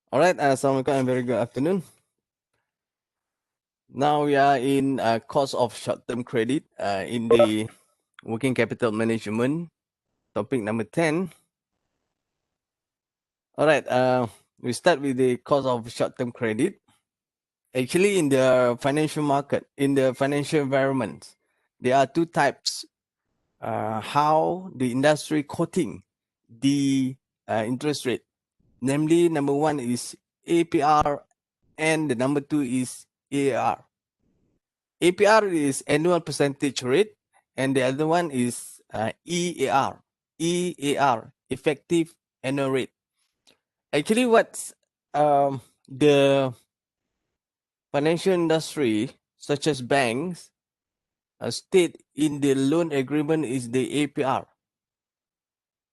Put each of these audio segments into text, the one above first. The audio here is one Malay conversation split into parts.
All right, Assalamualaikum and very good afternoon. Now we are in cost of short-term credit in the working capital management, topic number 10. All right, we start with the cost of short-term credit. Actually, in the financial market, in the financial environment, there are two types how the industry quoting the interest rate. Namely, number one is APR and the number two is AAR. APR is annual percentage rate, and the other one is EAR. EAR, effective annual rate. Actually, what's the financial industry, such as banks, state in the loan agreement is the APR,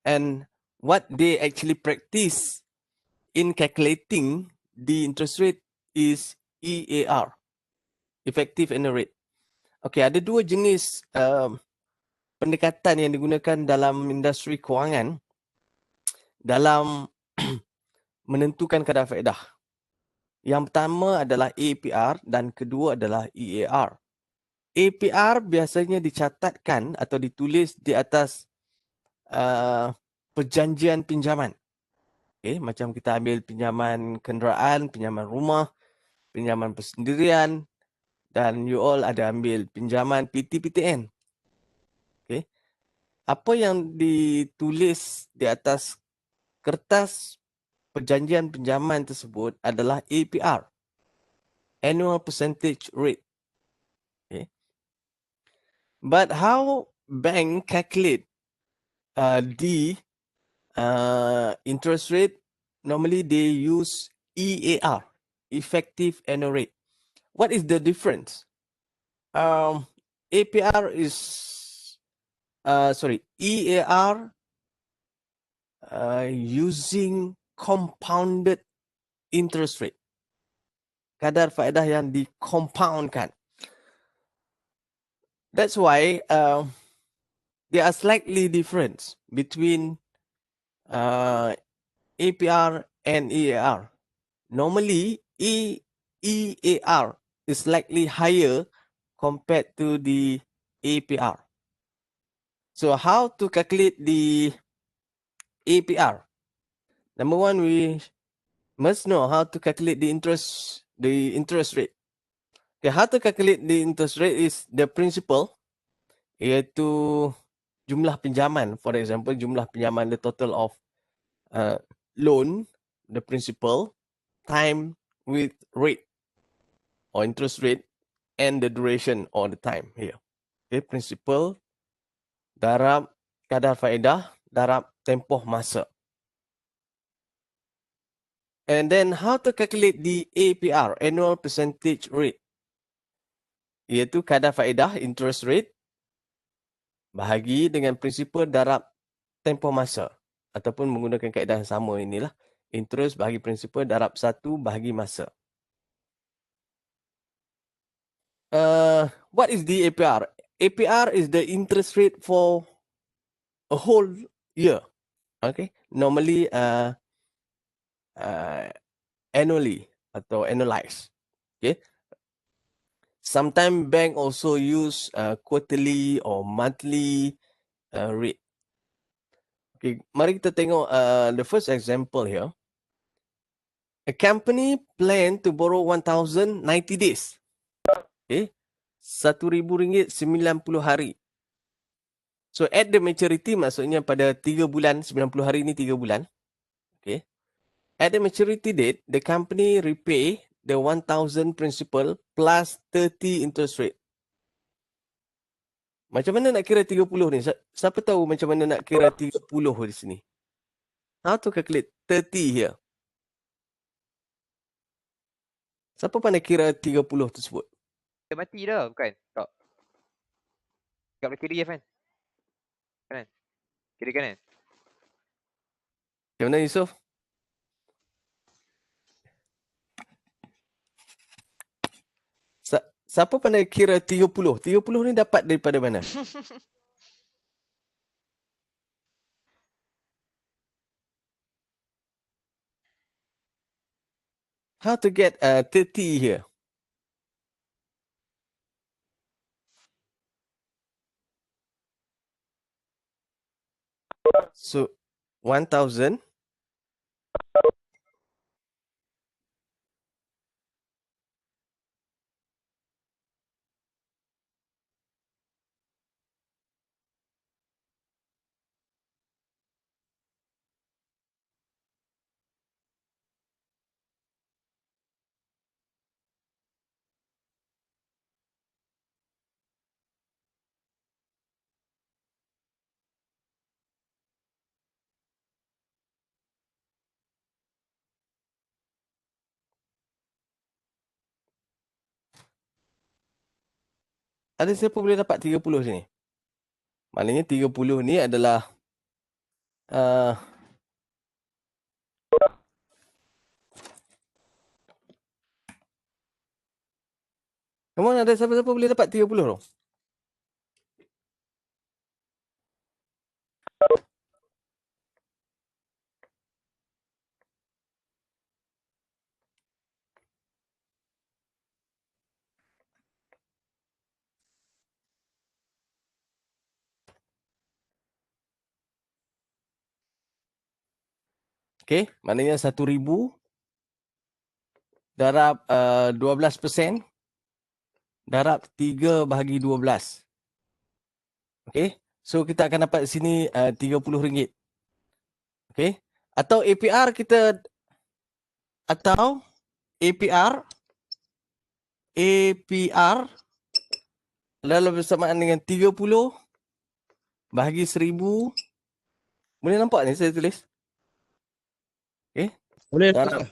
and what they actually practice in calculating the interest rate is EAR, effective annual rate. Okay, ada dua jenis pendekatan yang digunakan dalam industri kewangan dalam menentukan kadar faedah. Yang pertama adalah APR dan kedua adalah EAR. APR biasanya dicatatkan atau ditulis di atas perjanjian pinjaman. Okay, macam kita ambil pinjaman kenderaan, pinjaman rumah, pinjaman persendirian, dan you all ada ambil pinjaman PTPTN. Okay. Apa yang ditulis di atas kertas perjanjian pinjaman tersebut adalah APR, annual percentage rate. Okay. But how bank calculate the interest rate? Normally they use EAR, effective annual rate. What is the difference? APR is EAR using compounded interest rate. Kadar faedah yang dicompoundkan. That's why there are slightly difference between APR and EAR. Normally, EAR is slightly higher compared to the APR. So how to calculate the APR? Number one, we must know how to calculate the interest rate. Okay, how to calculate the interest rate is the principal, iaitu jumlah pinjaman. For example, jumlah pinjaman, the total of loan, the principal, time with rate or interest rate, and the duration or the time here. Okay, principal darab kadar faedah darab tempoh masa. And then how to calculate the APR, annual percentage rate, iaitu kadar faedah, interest rate, bahagi dengan prinsipal darab tempoh masa. Ataupun menggunakan kaedah yang sama inilah. Interest bahagi prinsipal darab 1 bahagi masa. What is the APR? APR is the interest rate for a whole year. Okay, normally annually atau annualized. Okay, sometimes bank also use quarterly or monthly rate. Okay, mari kita tengok the first example here. A company plan to borrow 1,000 90 days. Okay, RM1,000 90 hari. So at the maturity maksudnya pada 3 bulan, 90 hari ni 3 bulan. Okay. At the maturity date, the company repay the 1,000 principal plus 30 interest rate. Macam mana nak kira 30 ni? Siapa tahu macam mana nak kira 30 di sini? How to calculate 30 here? Siapa pandai kira 30 tersebut? Dia mati dah, bukan? Tak. Kat belah kiri, Fan. Kanan. Kiri kanan. Macam mana, Yusof? Siapa pandai kira 30? 30 ni dapat daripada mana? How to get 30 here? So 1,000 ada siapa boleh dapat 30 sini? Maknanya 30 ni adalah come on, ada siapa-siapa boleh dapat 30 tu? Okay, maknanya 1,000 darab 12%, darab 3 bahagi 12. Okay, so kita akan dapat sini RM30. Okay, atau APR kita, atau APR adalah bersamaan dengan 30 bahagi 1,000. Boleh nampak ni saya tulis? Okay, Boleh darab Ustaz.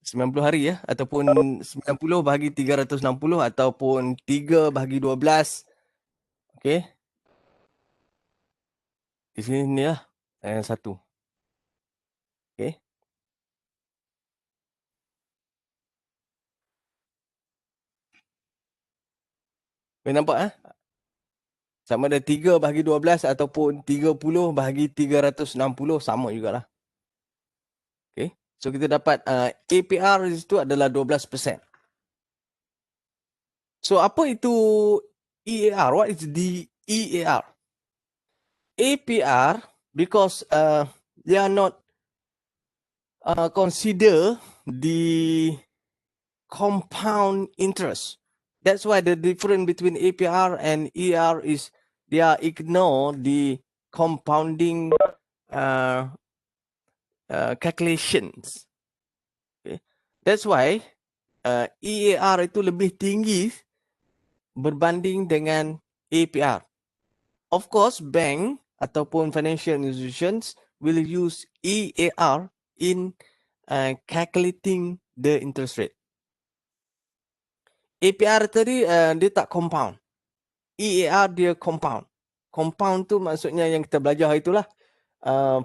90 hari ya, ataupun 90 bahagi 360 ataupun 3 bahagi 12. Okey. Di sini ni lah satu. Okey. Boleh nampak sama ada 3 bahagi 12 ataupun 30 bahagi 360 sama jugalah. Okey. So kita dapat APR itu adalah 12%. So apa itu EAR? What is the EAR? APR, because they are not consider the compound interest. That's why the difference between APR and ER is they are ignore the compounding calculations. Okay. That's why EAR itu lebih tinggi berbanding dengan APR. Of course, bank ataupun financial institutions will use EAR in calculating the interest rate. APR tadi dia tak compound. EAR dia compound. Compound tu maksudnya yang kita belajar itulah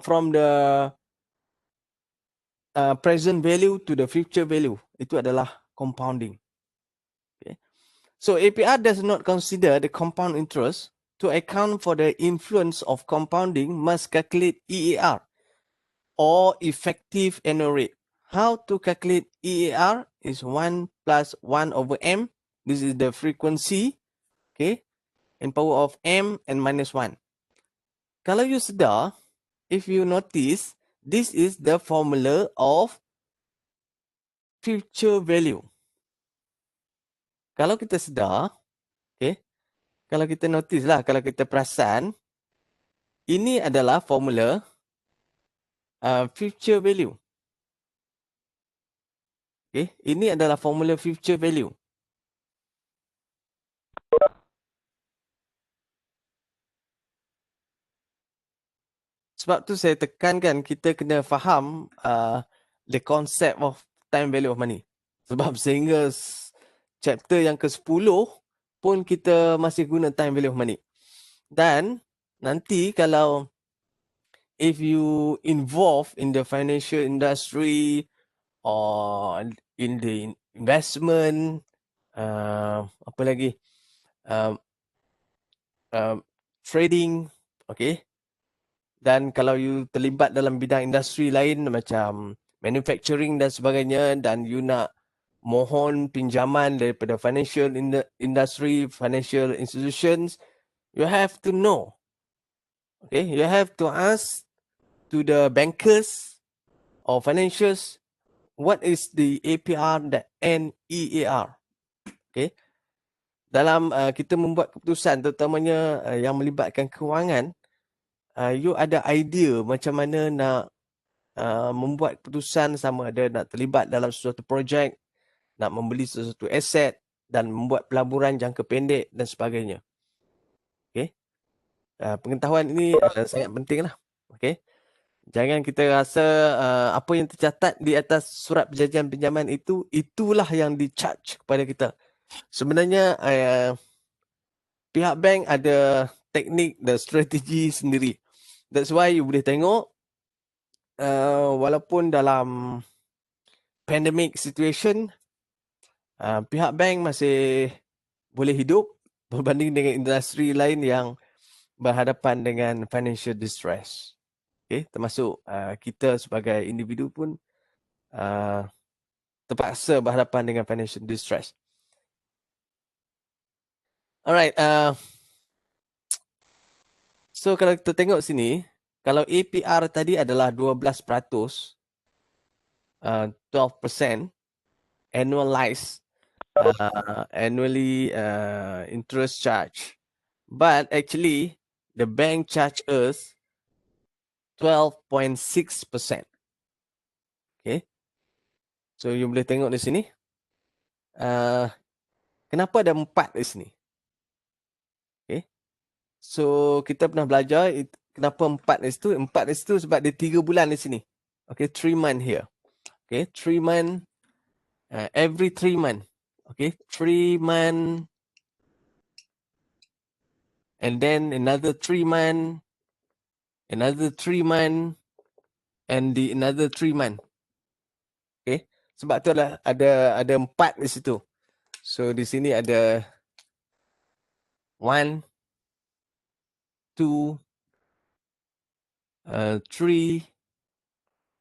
from the present value to the future value. Itu adalah compounding. Okay. So APR does not consider the compound interest. To account for the influence of compounding, must calculate EAR or effective annual rate. How to calculate EAR is 1 plus 1 over M. This is the frequency. Okay. And power of M and minus 1. Kalau you sedar, if you notice, this is the formula of future value. Kalau kita sedar, okay, kalau kita notice lah, kalau kita perasan, ini adalah formula future value. Okay, ini adalah formula future value. Sebab tu saya tekankan kita kena faham the concept of time value of money. Sebab sehingga chapter yang ke-10 pun kita masih guna time value of money. Dan nanti kalau if you involve in the financial industry or in the investment, apa lagi, trading, okay, Dan kalau you terlibat dalam bidang industri lain macam manufacturing dan sebagainya, dan you nak mohon pinjaman daripada financial industry, financial institutions, you have to know. Okay, you have to ask to the bankers or financials what is the APR and EAR. Okay, dalam kita membuat keputusan terutamanya yang melibatkan kewangan, you ada idea macam mana nak membuat keputusan, sama ada nak terlibat dalam sesuatu projek, nak membeli sesuatu aset dan membuat pelaburan jangka pendek dan sebagainya. Okay, pengetahuan ini sangat penting lah. Okay, jangan kita rasa apa yang tercatat di atas surat perjanjian pinjaman itulah yang di-charge kepada kita. Sebenarnya pihak bank ada teknik dan strategi sendiri. That's why you boleh tengok walaupun dalam pandemic situation, pihak bank masih boleh hidup berbanding dengan industri lain yang berhadapan dengan financial distress. Okay, termasuk kita sebagai individu pun terpaksa berhadapan dengan financial distress. Alright, so kalau kita tengok sini, kalau APR tadi adalah 12%, 12% annualized, annually interest charge. But actually, the bank charge us 12.6%. Okay. So, you boleh tengok di sini. Kenapa ada 4 di sini? Okay. So, kita pernah belajar kenapa 4 di situ. 4 di situ sebab dia 3 bulan di sini. Okay, 3 month here. Okay, 3 month, every 3 month. Okay, 3 month, and then another 3 month, another 3 month, and the another 3 month. Okay, sebab tu ada 4 di situ. So di sini ada 1, 2, 3,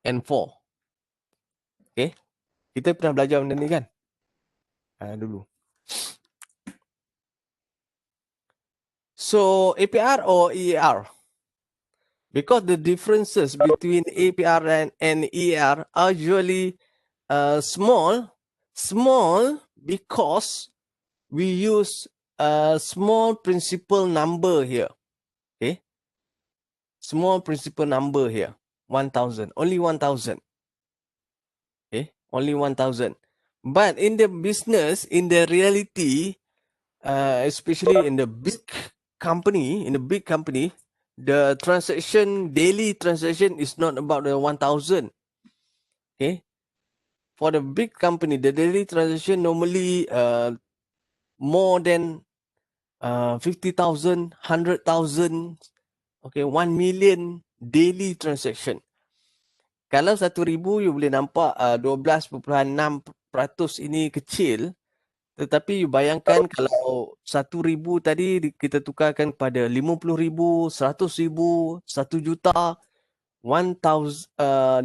and 4. Okay, kita pernah belajar benda ni kan? Dulu. So APR or EAR? Because the differences between APR and EAR are usually small because we use a small principal number here. Okay, small principal number here, 1,000, only 1,000. Okay, only 1,000. But in the business, in the reality, especially in the big company, the daily transaction is not about the 1,000. Okay, for the big company, the daily transaction normally more than 50,000, 100,000, okay, 1 million daily transaction. Kalau 1,000, you boleh nampak 12.6% ini kecil. Tetapi you bayangkan kalau 1,000 tadi kita tukarkan kepada 50,000, 100,000, 1 juta, 1,000,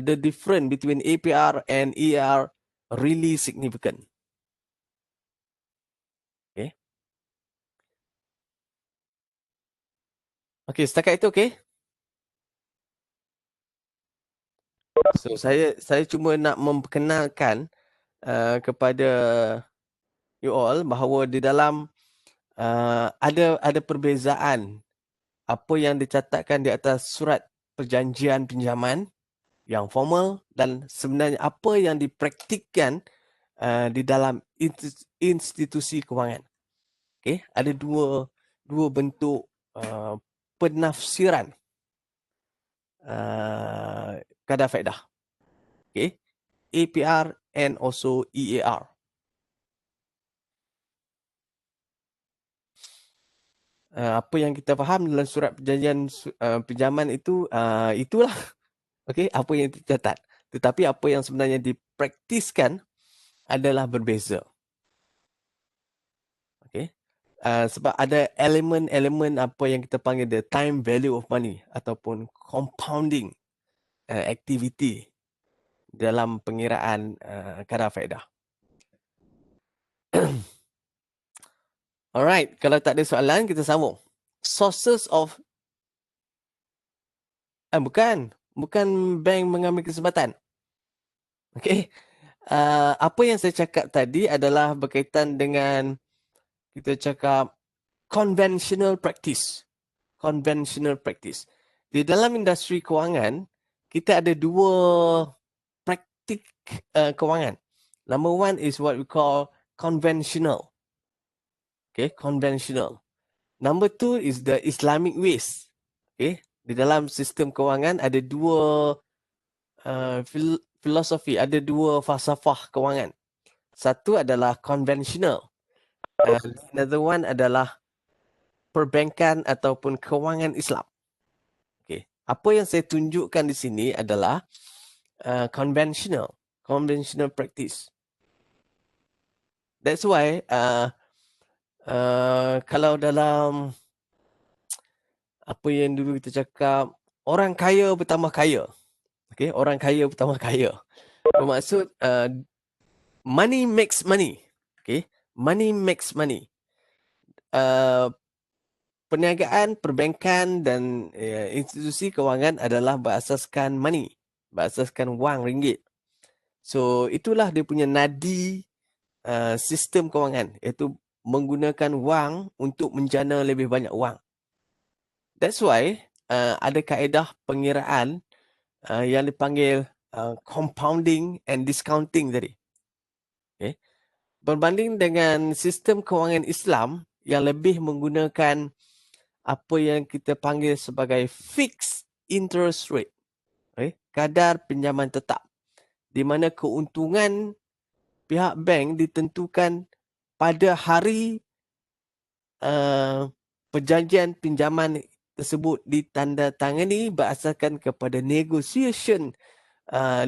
the difference between APR and EAR really significant. Okay. Okay, setakat itu okay? So saya cuma nak memperkenalkan kepada you all bahawa di dalam ada perbezaan apa yang dicatatkan di atas surat perjanjian pinjaman yang formal dan sebenarnya apa yang dipraktikkan di dalam institusi kewangan. Okay, ada dua bentuk penafsiran kadar faedah. Okay, APR and also EAR. Apa yang kita faham dalam surat perjanjian pinjaman itu itulah. Okay, apa yang tercatat. Tetapi apa yang sebenarnya dipraktiskan adalah berbeza. Okay. Sebab ada elemen-elemen apa yang kita panggil the time value of money ataupun compounding activity dalam pengiraan kadar faedah. Alright, kalau tak ada soalan kita sambung. Sources of bukan bank mengambil kesempatan. Okey. Apa yang saya cakap tadi adalah berkaitan dengan kita cakap conventional practice. Conventional practice. Di dalam industri kewangan, kita ada dua praktik kewangan. Number one is what we call conventional. Okay, conventional. Number two is the Islamic ways. Okay, di dalam sistem kewangan ada dua filosofi, ada dua falsafah kewangan. Satu adalah conventional. Another one adalah perbankan ataupun kewangan Islam. Okay. Apa yang saya tunjukkan di sini adalah conventional practice. That's why kalau dalam apa yang dulu kita cakap, orang kaya bertambah kaya. Okay, orang kaya bertambah kaya. Bermaksud money makes money. Okay, money makes money. Perniagaan, perbankan dan institusi kewangan adalah berasaskan money, berasaskan wang ringgit. So itulah dia punya nadi sistem kewangan, iaitu menggunakan wang untuk menjana lebih banyak wang. That's why ada kaedah pengiraan yang dipanggil compounding and discounting tadi. Okay. Berbanding dengan sistem kewangan Islam yang lebih menggunakan apa yang kita panggil sebagai fixed interest rate. Okay. Kadar pinjaman tetap. Di mana keuntungan pihak bank ditentukan pada hari perjanjian pinjaman tersebut ditandatangani berasaskan kepada negotiation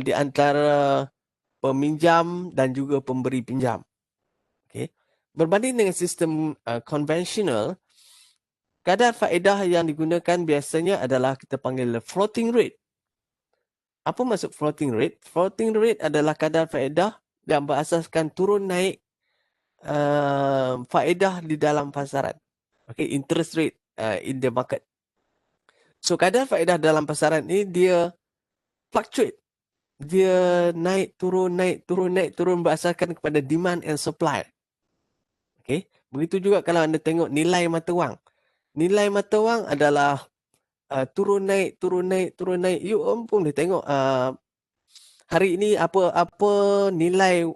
di antara peminjam dan juga pemberi pinjam. Okay. Berbanding dengan sistem konvensional, kadar faedah yang digunakan biasanya adalah kita panggil floating rate. Apa maksud floating rate? Floating rate adalah kadar faedah yang berasaskan turun naik faedah di dalam pasaran. Okay, interest rate in the market. So kadar faedah dalam pasaran ini dia fluctuate. Dia naik turun berasaskan kepada demand and supply. Okay. Begitu juga kalau anda tengok nilai mata wang. Nilai mata wang adalah turun naik. You pun boleh tengok hari ini apa nilai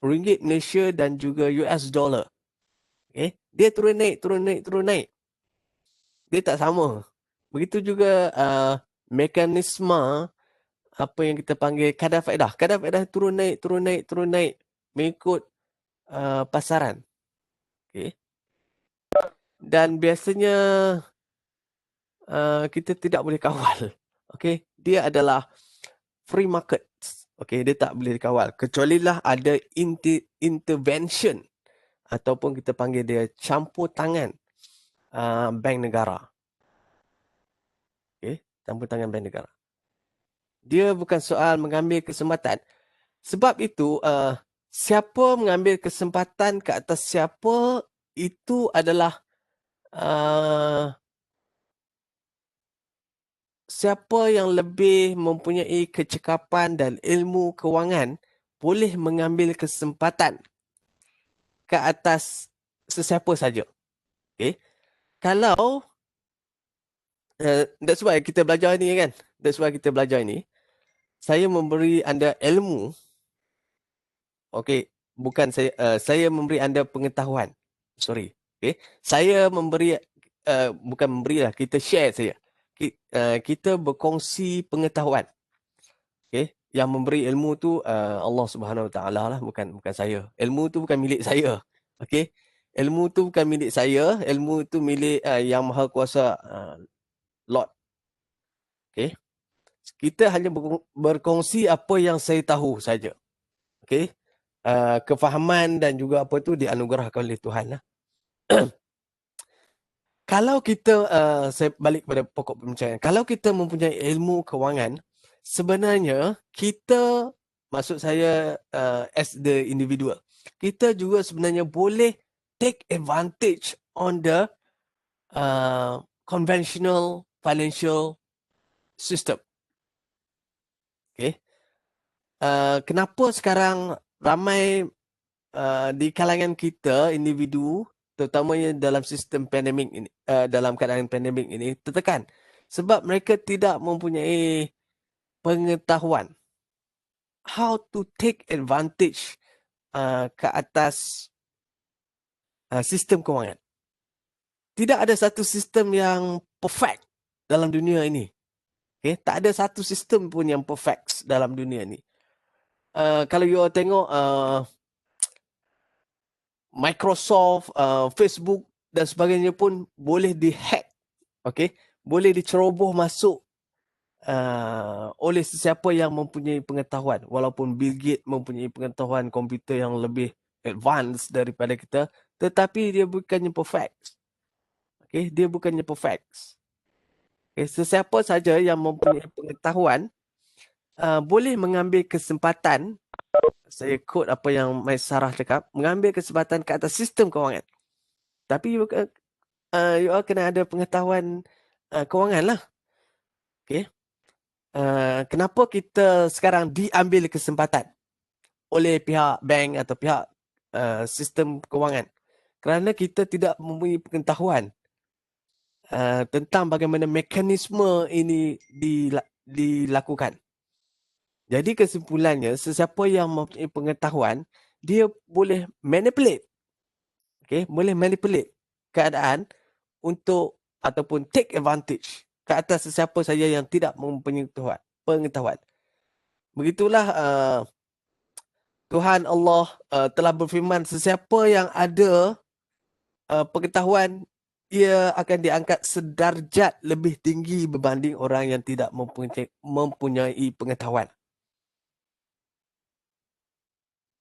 ringgit Malaysia dan juga US dollar. Okay. Dia turun naik. Dia tak sama. Begitu juga mekanisme apa yang kita panggil kadar faedah. Kadar faedah turun naik mengikut pasaran. Okay. Dan biasanya kita tidak boleh kawal. Okay. Dia adalah free market. Okay. Dia tak boleh dikawal. Kecuali lah ada intervention ataupun kita panggil dia campur tangan bank negara. Okay. Campur tangan bank negara. Dia bukan soal mengambil kesempatan. Sebab itu, siapa mengambil kesempatan ke atas siapa, itu adalah siapa yang lebih mempunyai kecekapan dan ilmu kewangan boleh mengambil kesempatan ke atas sesiapa saja. Okay. Kalau, that's why kita belajar ni kan. That's why kita belajar ni. Saya memberi anda ilmu. Okey, bukan saya memberi anda pengetahuan. Sorry. Okey. Saya memberi bukan memberilah, kita share saja. Kita berkongsi pengetahuan. Okey, yang memberi ilmu tu Allah Subhanahu Wa Taala lah, bukan saya. Ilmu tu bukan milik saya. Okey. Ilmu tu bukan milik saya, ilmu tu milik Yang Maha Kuasa Lord. Okey. Kita hanya berkongsi apa yang saya tahu saja. Okey. Kefahaman dan juga apa tu dianugerahkan oleh Tuhan lah. Kalau kita, saya balik pada pokok pembicaraan. Kalau kita mempunyai ilmu kewangan, sebenarnya kita, maksud saya as the individual, kita juga sebenarnya boleh take advantage on the conventional financial system. Okay. Kenapa sekarang ramai di kalangan kita, individu, terutamanya dalam sistem pandemik ini, dalam keadaan pandemik ini, tertekan? Sebab mereka tidak mempunyai pengetahuan how to take advantage ke atas sistem kewangan. Tidak ada satu sistem yang perfect dalam dunia ini. Okay? Tak ada satu sistem pun yang perfect dalam dunia ini. Kalau you tengok Microsoft, Facebook dan sebagainya pun boleh dihack, okay? Boleh diceroboh masuk oleh sesiapa yang mempunyai pengetahuan. Walaupun Bill Gates mempunyai pengetahuan komputer yang lebih advance daripada kita, tetapi dia bukannya perfect. Okay? Dia bukannya perfect. Okay? Sesiapa saja yang mempunyai pengetahuan boleh mengambil kesempatan, saya quote apa yang Mai Sarah cakap, mengambil kesempatan ke atas sistem kewangan. Tapi you all kena ada pengetahuan kewangan lah. Okay. Kenapa kita sekarang diambil kesempatan oleh pihak bank atau pihak sistem kewangan? Kerana kita tidak mempunyai pengetahuan tentang bagaimana mekanisme ini dilakukan. Jadi kesimpulannya, sesiapa yang mempunyai pengetahuan, dia boleh manipulate. Okay, boleh manipulate keadaan untuk ataupun take advantage ke atas sesiapa saja yang tidak mempunyai pengetahuan. Begitulah Tuhan Allah telah berfirman, sesiapa yang ada pengetahuan, ia akan diangkat sedarjat lebih tinggi berbanding orang yang tidak mempunyai pengetahuan.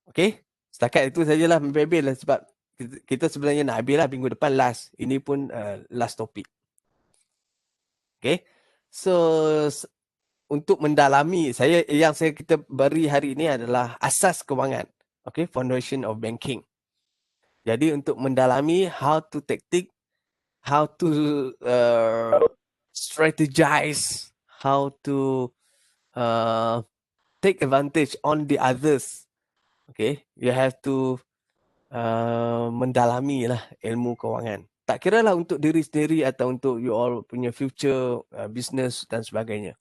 Okey, setakat itu sajalah Mimpi lah sebab kita sebenarnya nak habis lah minggu depan last. Ini pun last topik. Okey. So untuk mendalami, yang kita beri hari ini adalah asas kewangan. Okey, foundation of banking. Jadi untuk mendalami how to tactic, how to strategize, how to take advantage on the others. Okay, you have to mendalami lah ilmu kewangan. Tak kira lah untuk diri sendiri atau untuk you all punya future business dan sebagainya.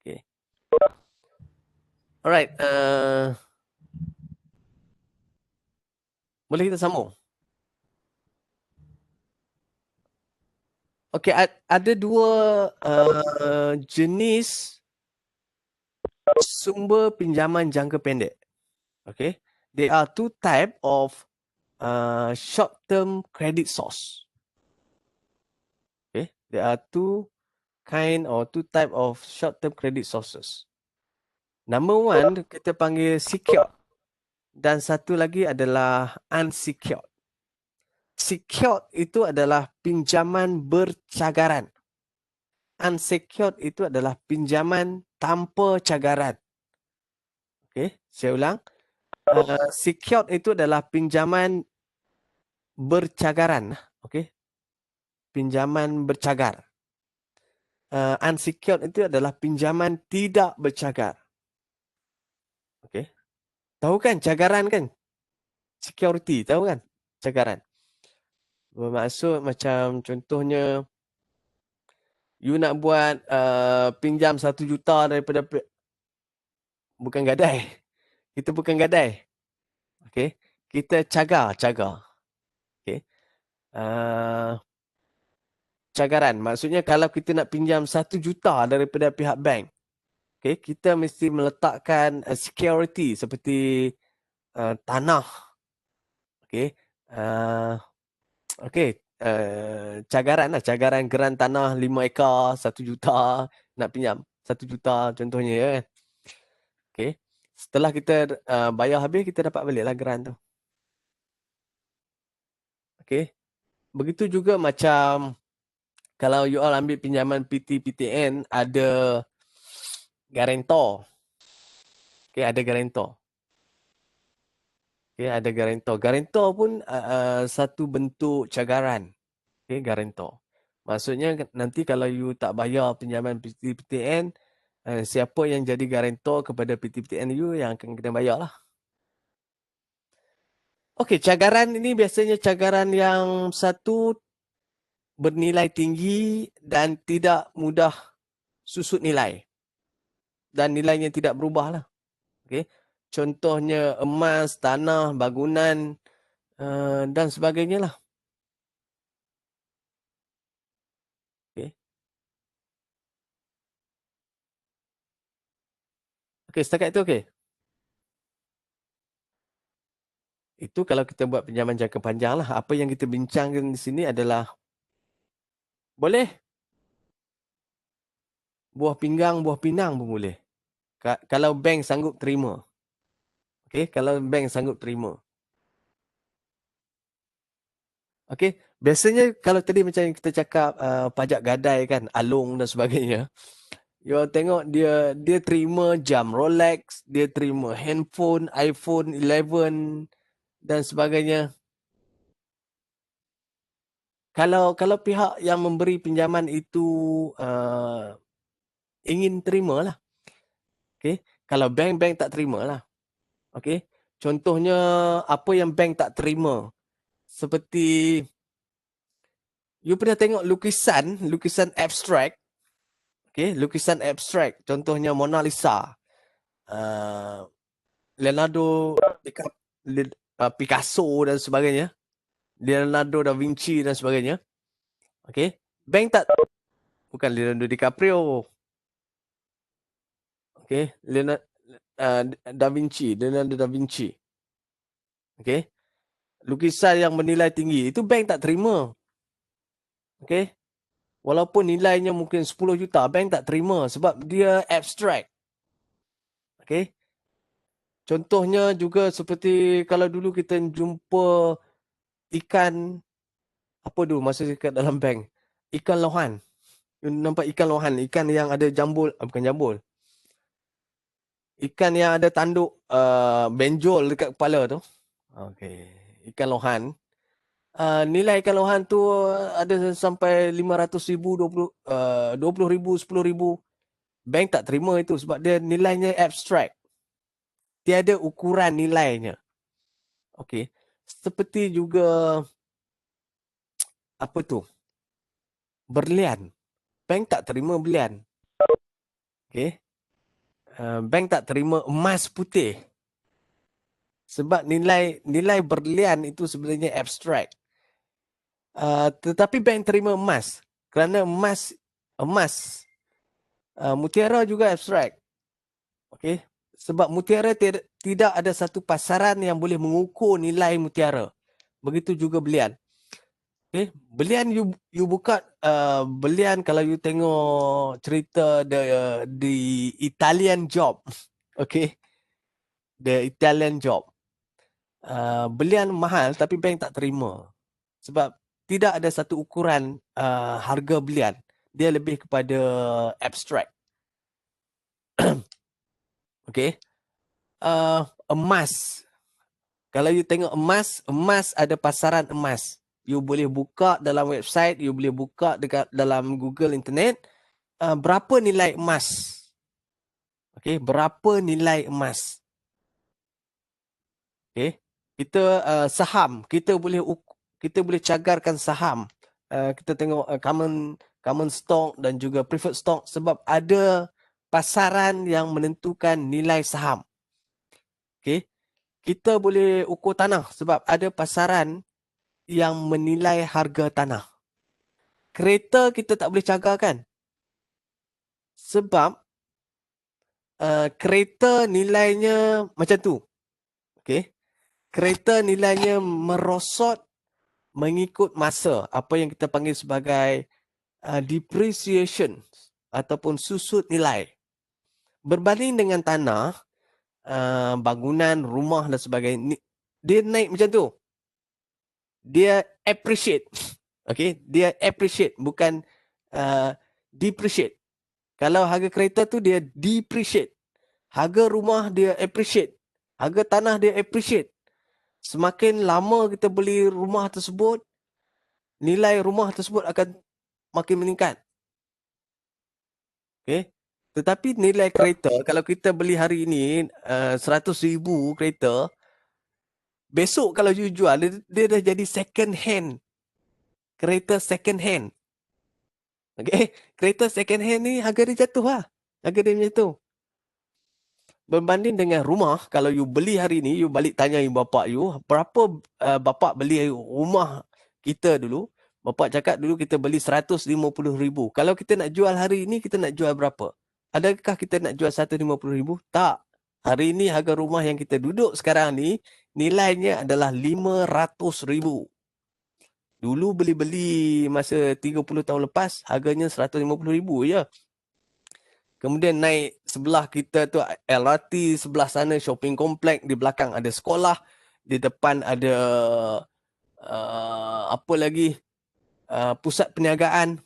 Okay. Alright. Boleh kita sambung? Okay, ada dua jenis sumber pinjaman jangka pendek. Okay, there are two type of short-term credit source. Okay, there are two type of short-term credit sources. Number one kita panggil secured dan satu lagi adalah unsecured. Secured itu adalah pinjaman bercagaran. Unsecured itu adalah pinjaman tanpa cagaran. Okay, saya ulang. Secured itu adalah pinjaman bercagaran. Okay, pinjaman bercagar. Unsecured itu adalah pinjaman tidak bercagar. Okay, tahu kan cagaran kan? Security, tahu kan? Cagaran. Bermaksud macam contohnya you nak buat pinjam 1 juta daripada bukan gadai. Kita bukan gadai. Okay. Kita cagar. Okay. Cagaran. Maksudnya kalau kita nak pinjam 1 juta daripada pihak bank, okay, kita mesti meletakkan security seperti tanah. Okay. Okay. Cagaran lah. Cagaran geran tanah 5 ekar, 1 juta. Nak pinjam 1 juta contohnya. Ya. Okay. Setelah kita bayar habis, kita dapat balik lah geran tu. Okay. begitu juga macam kalau you all ambil pinjaman PT-PTN ada guarantor. Okay, ada guarantor. Okay, ada guarantor. Guarantor pun satu bentuk cagaran. Okay, guarantor. Maksudnya nanti kalau you tak bayar pinjaman PT-PTN, siapa yang jadi guarantor kepada PT-PTN you yang akan kena bayar lah. Okey, cagaran ini biasanya cagaran yang satu bernilai tinggi dan tidak mudah susut nilai. Dan nilainya tidak berubah lah. Okey. Contohnya emas, tanah, bangunan dan sebagainya lah. Okey. Okey, setakat itu okey. Itu kalau kita buat pinjaman jangka panjang lah. Apa yang kita bincangkan di sini adalah boleh buah pinggang, buah pinang pun boleh. Kalau bank sanggup terima. Okey, kalau bank sanggup terima. Okey, biasanya kalau tadi macam yang kita cakap pajak gadai kan, alung dan sebagainya. You tengok dia terima jam Rolex, dia terima handphone, iPhone 11 dan sebagainya. Kalau pihak yang memberi pinjaman itu ingin terima lah. Okay. Kalau bank tak terima lah. Okay. Contohnya apa yang bank tak terima. Seperti you pernah tengok lukisan abstrak. Okay. Lukisan abstrak. Contohnya Mona Lisa. Leonardo Picasso dan sebagainya. Leonardo da Vinci dan sebagainya. Okay. Bank tak, bukan Leonardo DiCaprio. Okay. Leonardo da Vinci. Okay. Lukisan yang bernilai tinggi. Itu bank tak terima. Okay. Walaupun nilainya mungkin 10 juta, bank tak terima sebab dia abstrak. Okay. Contohnya juga seperti kalau dulu kita jumpa ikan, apa dulu masa dekat dalam bank? Ikan lohan. Nampak ikan lohan, ikan yang ada jambul, bukan jambul. Ikan yang ada tanduk benjol dekat kepala tu. Okey, ikan lohan. Nilai ikan lohan tu ada sampai 500,000, 20,000, 10,000. Bank tak terima itu sebab dia nilainya abstrak. Tiada ukuran nilainya. Okey. Seperti juga apa tu? Berlian. Bank tak terima berlian. Okey. Bank tak terima emas putih. Sebab nilai berlian itu sebenarnya abstrak. Tetapi bank terima emas. Kerana emas mutiara juga abstrak. Okey. Sebab mutiara tidak ada satu pasaran yang boleh mengukur nilai mutiara. Begitu juga berlian. Okay. Berlian you buka berlian kalau you tengok cerita the Italian Job. Okay. The Italian Job. Berlian mahal tapi bank tak terima. Sebab tidak ada satu ukuran harga berlian. Dia lebih kepada abstrak. Okay. Emas. Kalau you tengok emas ada pasaran emas. You boleh buka dalam website, you boleh buka dekat dalam Google Internet. Berapa nilai emas? Okay, berapa nilai emas? Okay, kita saham, kita boleh cagarkan saham. Kita tengok common stock dan juga preferred stock sebab ada pasaran yang menentukan nilai saham. Okay, kita boleh ukur tanah sebab ada pasaran yang menilai harga tanah. Kereta kita tak boleh cagarkan. Sebab kereta nilainya macam tu. Okay. Kereta nilainya merosot mengikut masa. Apa yang kita panggil sebagai depreciation ataupun susut nilai. Berbanding dengan tanah, bangunan, rumah dan sebagainya, dia naik macam tu. Dia appreciate. Okay, dia appreciate, bukan depreciate. Kalau harga kereta tu dia depreciate. Harga rumah dia appreciate. Harga tanah dia appreciate. Semakin lama kita beli rumah tersebut, nilai rumah tersebut akan makin meningkat. Okay. Tetapi nilai kereta, kalau kita beli hari ini 100,000 kereta, besok kalau you jual, dia dah jadi second hand. Kereta second hand. Okay. Kereta second hand ni harga dia jatuh lah. Harga dia jatuh. Berbanding dengan rumah, kalau you beli hari ni, you balik tanya ibu bapa you, berapa bapa beli rumah kita dulu, bapa cakap dulu kita beli 150,000. Kalau kita nak jual hari ni, kita nak jual berapa? Adakah kita nak jual 150,000? Tak. Hari ni harga rumah yang kita duduk sekarang ni, nilainya adalah 500,000. Dulu beli-beli masa 30 tahun lepas, harganya 150,000 je. Kemudian naik sebelah kita tu LRT, sebelah sana shopping complex, di belakang ada sekolah, di depan ada apa lagi, pusat perniagaan.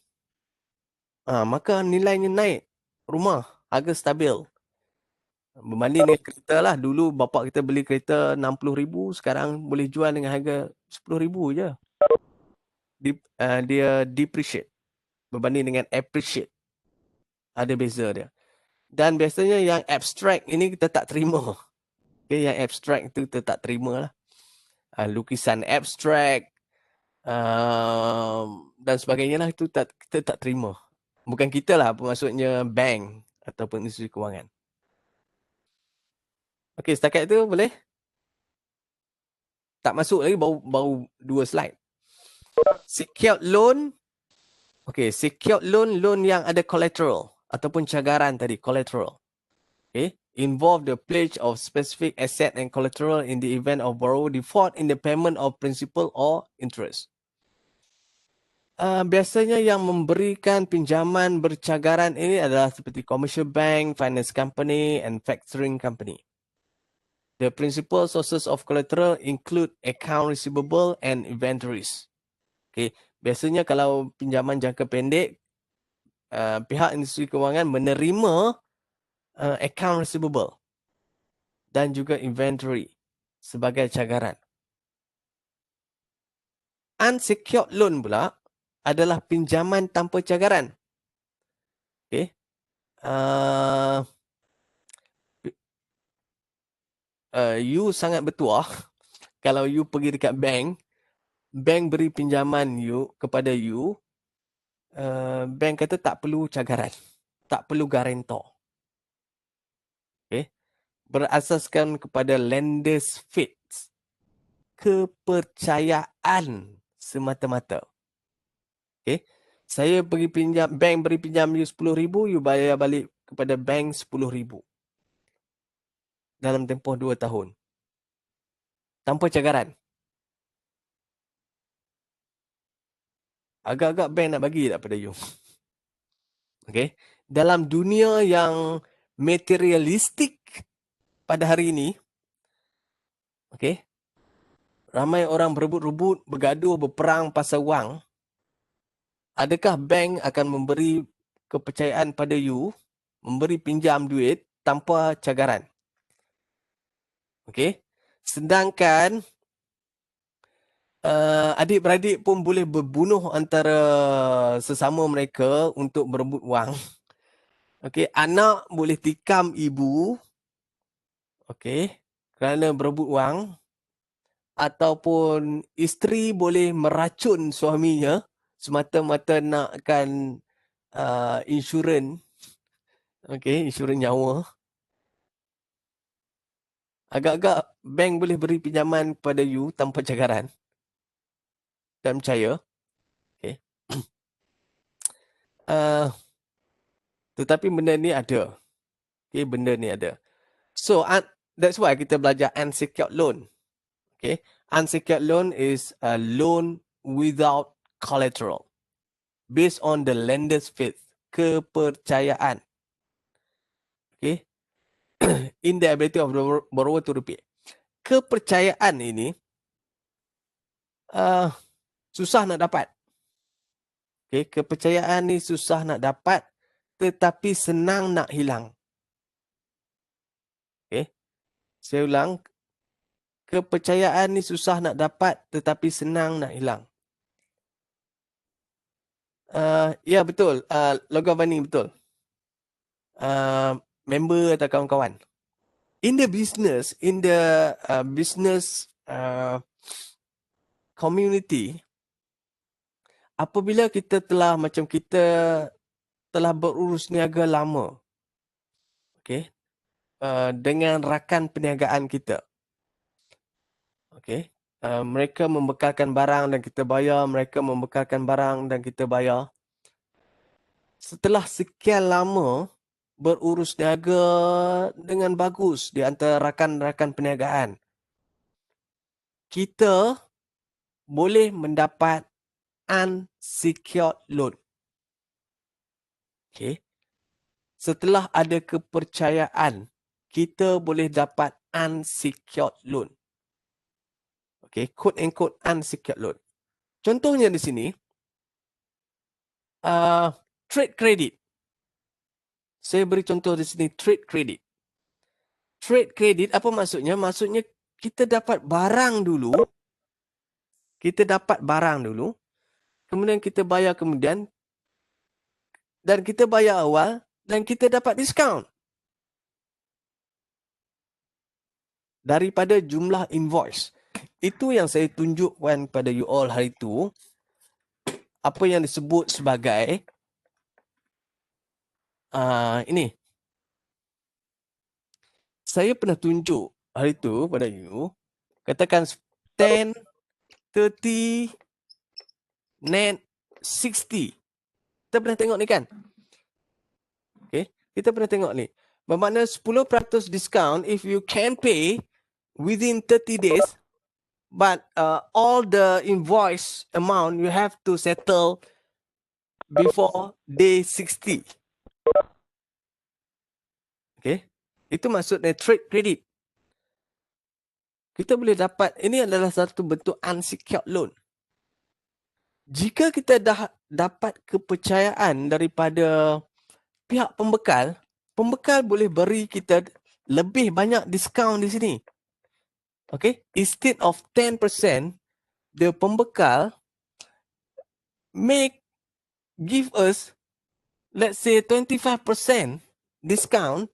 Maka nilainya naik. Rumah, harga stabil. Berbanding dengan kereta lah. Dulu bapak kita beli kereta 60,000, sekarang boleh jual dengan harga 10,000 je. Dia depreciate berbanding dengan appreciate. Ada beza dia. Dan biasanya yang abstract ini kita tak terima. Okay, yang abstract tu kita tak terima lah. Lukisan abstract dan sebagainya lah, itu kita tak terima. Bukan kita lah, maksudnya bank ataupun institusi kewangan. Okey, setakat itu boleh? Tak masuk lagi, baru 2 slide. Secured loan. Okey, secured loan yang ada collateral ataupun cagaran tadi, collateral. Okay, involve the pledge of specific asset and collateral in the event of borrower default in the payment of principal or interest. Biasanya yang memberikan pinjaman bercagaran ini adalah seperti commercial bank, finance company and factoring company. The principal sources of collateral include account receivable and inventories. Okay, biasanya kalau pinjaman jangka pendek, pihak industri kewangan menerima account receivable dan juga inventory sebagai cagaran. Unsecured loan pula adalah pinjaman tanpa cagaran. Okay. You sangat bertuah kalau you pergi dekat bank, bank beri pinjaman you kepada you, bank kata tak perlu cagaran, tak perlu guarantor. Okay. Berasaskan kepada lender's faith, kepercayaan semata-mata. Okay. Saya pergi pinjam, bank beri pinjam you 10,000, you bayar balik kepada bank 10,000 dalam tempoh 2 tahun. Tanpa cagaran. Agak-agak bank nak bagi tak pada you? Okay. Dalam dunia yang materialistik pada hari ini, okay, ramai orang berebut-rebut, bergaduh, berperang pasal wang. Adakah bank akan memberi kepercayaan pada you, memberi pinjam duit tanpa cagaran? Okay. Sedangkan adik-beradik pun boleh berbunuh antara sesama mereka untuk berebut wang. Okay. Anak boleh tikam ibu, okay, kerana berebut wang. Ataupun isteri boleh meracun suaminya semata-mata nakkan insurans. Okay, insurans nyawa. Agak-agak bank boleh beri pinjaman kepada you tanpa cagaran. Tak percaya. Okay. Tetapi benda ni ada. Okay, benda ni ada. So, that's why kita belajar unsecured loan. Okay. Unsecured loan is a loan without collateral. Based on the lender's faith. Kepercayaan. Okay. In the ability of the borrower to repay. Kepercayaan ini susah nak dapat. Okay, kepercayaan ni susah nak dapat tetapi senang nak hilang. Okay, saya ulang. Kepercayaan ni susah nak dapat tetapi senang nak hilang. Ya betul. Logo Avani betul. Member atau kawan-kawan. In the business community, apabila kita telah berurus niaga lama, okay, dengan rakan perniagaan kita, okay, mereka membekalkan barang dan kita bayar, mereka membekalkan barang dan kita bayar. Setelah sekian lama berurus niaga dengan bagus di antara rakan-rakan perniagaan, kita boleh mendapat unsecured loan. Okay. Setelah ada kepercayaan, kita boleh dapat unsecured loan. Okay, quote and quote unsecured loan. Contohnya di sini, trade credit. Saya beri contoh di sini, trade credit. Trade credit apa maksudnya? Maksudnya kita dapat barang dulu. Kemudian kita bayar kemudian. Dan kita bayar awal. Dan kita dapat diskaun. Daripada jumlah invoice. Itu yang saya tunjukkan pada you all hari itu. Apa yang disebut sebagai ini. Saya pernah tunjuk hari itu pada you. Katakan 10, 30, net 60. Kita pernah tengok ni kan? Okay. Kita pernah tengok ni. Bermakna 10% discount if you can pay within 30 days. But all the invoice amount you have to settle before day 60. Okay. Itu maksudnya trade credit. Kita boleh dapat, ini adalah satu bentuk unsecured loan. Jika kita dah dapat kepercayaan daripada pihak pembekal, pembekal boleh beri kita lebih banyak diskaun di sini. Okay, instead of 10%, the pembekal give us, let's say 25% discount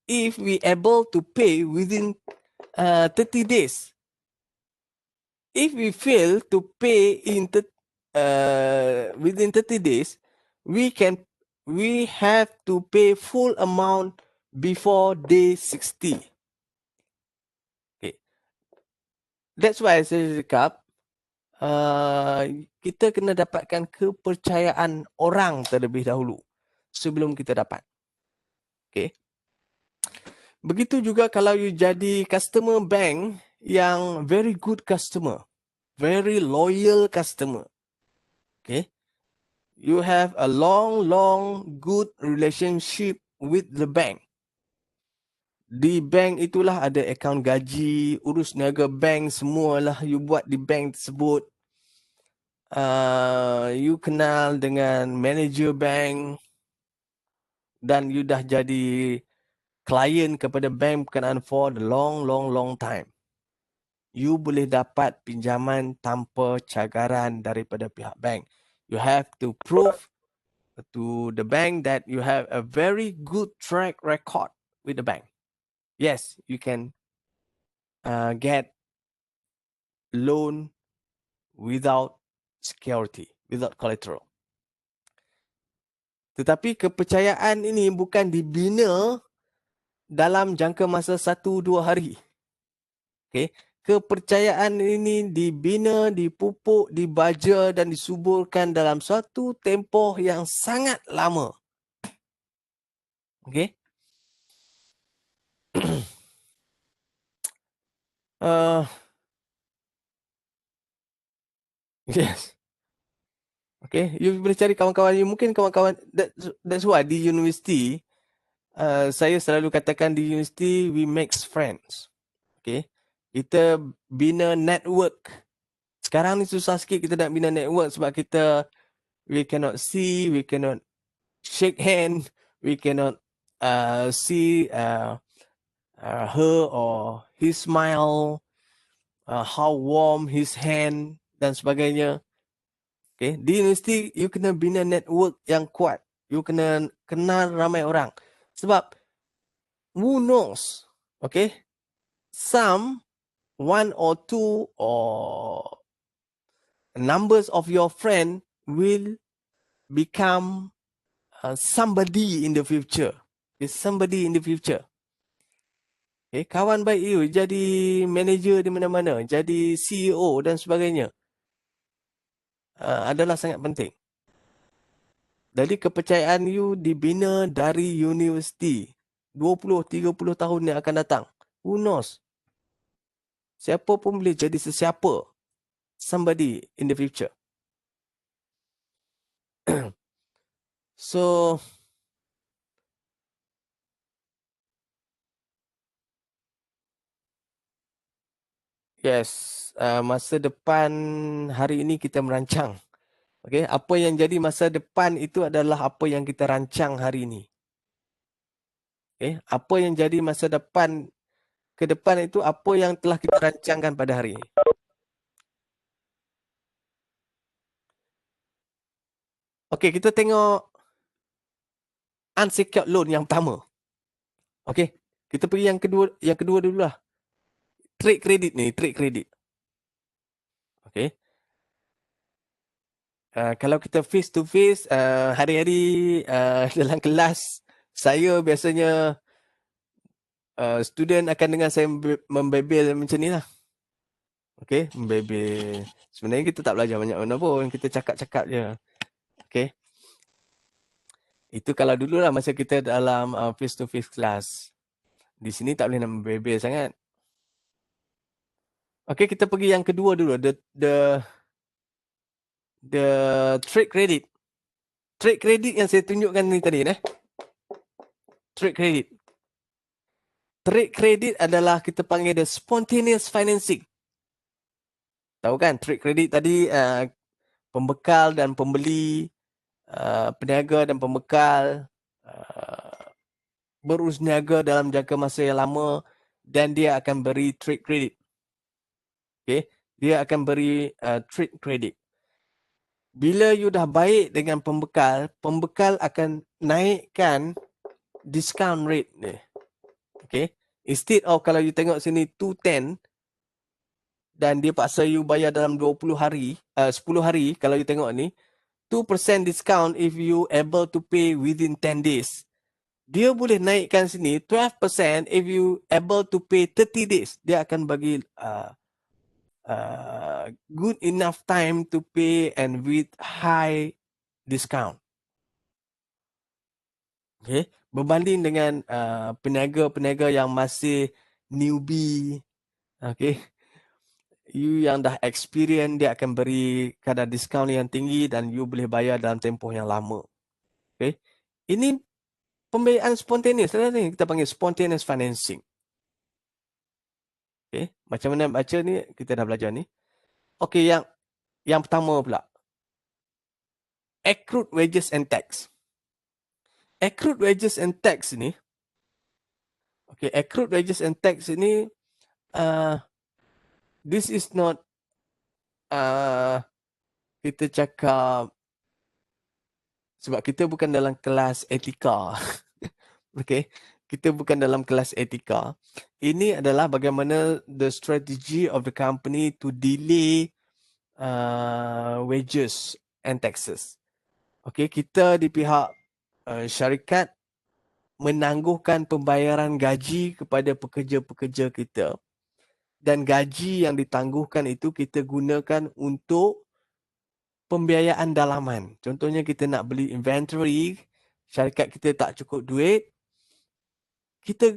if we able to pay within 30 days. If we fail to pay within 30 days, we have to pay full amount before day 60. Okay. That's why saya cakap, kita kena dapatkan kepercayaan orang terlebih dahulu sebelum kita dapat. Okay. Begitu juga kalau you jadi customer bank yang very good customer, very loyal customer. Okay. You have a long good relationship with the bank. Di bank itulah ada akaun gaji, urus niaga bank, semualah you buat di bank tersebut. You kenal dengan manager bank dan you dah jadi klien kepada bank berkenaan for the long time. You boleh dapat pinjaman tanpa cagaran daripada pihak bank. You have to prove to the bank that you have a very good track record with the bank. Yes, you can get loan without security, without collateral. Tetapi kepercayaan ini bukan dibina dalam jangka masa 1-2 hari. Okay. Kepercayaan ini dibina, dipupuk, dibaja dan disuburkan dalam suatu tempoh yang sangat lama. Okay. Yes. Okay. You boleh cari kawan-kawan you. Mungkin kawan-kawan, that's why di universiti, saya selalu katakan di universiti, we make friends. Okay. Kita bina network. Sekarang ni susah sikit kita nak bina network sebab kita we cannot see, we cannot shake hand, we cannot see her or his smile, how warm his hand dan sebagainya. Okay, di universiti you kena bina network yang kuat. You kena kenal ramai orang. Sebab who knows, okay, some one or two or numbers of your friend will become somebody in the future. Is somebody in the future. Okay, kawan baik you jadi manager di mana-mana, jadi CEO dan sebagainya adalah sangat penting. Jadi kepercayaan you dibina dari universiti 20-30 tahun yang akan datang. Who knows? Siapa pun boleh jadi sesiapa. Somebody in the future. So, yes, masa depan hari ini kita merancang. Okay, apa yang jadi masa depan itu adalah apa yang kita rancang hari ini. Okay, apa yang jadi masa depan ke depan itu apa yang telah kita rancangkan pada hari ini. Okay, kita tengok unsecured loan yang pertama. Okay, kita pergi yang kedua dululah. Trade credit ni, trade credit. Okay. Kalau kita face to face, hari-hari dalam kelas, saya biasanya student akan dengar saya membebel macam ni lah. Okay, membebel. Sebenarnya kita tak belajar banyak mana pun, kita cakap-cakap je. Okay. Itu kalau dulu lah masa kita dalam face to face class. Di sini tak boleh nak membebel sangat. Okay, kita pergi yang kedua dulu. The trade credit. Trade credit yang saya tunjukkan ni tadi. Trade credit. Trade credit adalah kita panggil the spontaneous financing. Tahu kan trade credit tadi pembekal dan pembeli, peniaga dan pembekal berurus niaga dalam jangka masa yang lama dan dia akan beri trade credit. Okay, dia akan beri trade credit. Bila you dah baik dengan pembekal, pembekal akan naikkan discount rate ni. Okay, instead of kalau you tengok sini 210 dan dia paksa you bayar dalam 20 hari, 10 hari kalau you tengok ni, 2% discount if you able to pay within 10 days. Dia boleh naikkan sini 12% if you able to pay 30 days. Dia akan bagi good enough time to pay and with high discount. Okay. Berbanding dengan peniaga-peniaga yang masih newbie, okay, you yang dah experience, dia akan beri kadar diskaun yang tinggi dan you boleh bayar dalam tempoh yang lama. Okay. Ini pembiayaan spontaneous. Ni kita panggil spontaneous financing. Okay. Macam mana baca ni, kita dah belajar ni. Okay, yang pertama pula. Accrued wages and tax. Accrued wages and tax ni, okay, accrued wages and tax ini, this is not, kita cakap, sebab kita bukan dalam kelas etika. Okay, kita bukan dalam kelas etika. Ini adalah bagaimana the strategy of the company to delay wages and taxes. Okay, kita di pihak syarikat menangguhkan pembayaran gaji kepada pekerja-pekerja kita. Dan gaji yang ditangguhkan itu kita gunakan untuk pembiayaan dalaman. Contohnya kita nak beli inventory, syarikat kita tak cukup duit, kita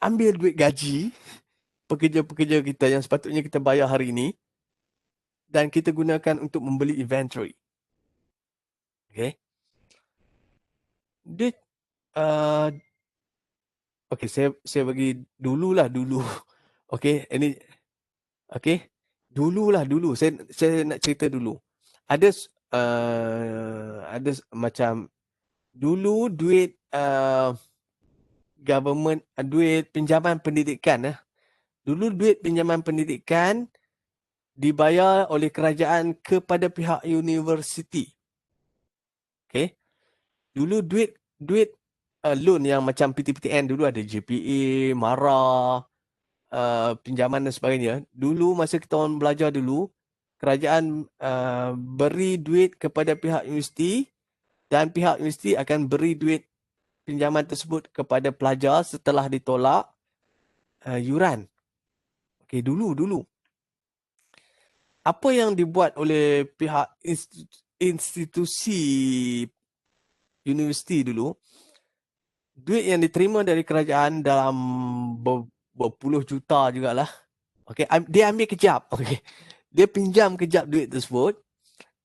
ambil duit gaji pekerja-pekerja kita yang sepatutnya kita bayar hari ini dan kita gunakan untuk membeli inventory. Okay. Dia, okay, saya bagi dulu. Okay, ini, okay, dulu. Saya nak cerita dulu. Ada ada macam dulu duit government, duit pinjaman pendidikan. Dulu duit pinjaman pendidikan dibayar oleh kerajaan kepada pihak universiti. Okay. Dulu duit loan yang macam PTPTN dulu ada JPA, MARA, pinjaman dan sebagainya. Dulu masa kita orang belajar dulu, kerajaan beri duit kepada pihak universiti dan pihak universiti akan beri duit pinjaman tersebut kepada pelajar setelah ditolak yuran. Okey, dulu. Apa yang dibuat oleh pihak institusi universiti dulu, duit yang diterima dari kerajaan dalam berpuluh juta jugalah. Okey, dia ambil kejap. Okey. Dia pinjam kejap duit tersebut.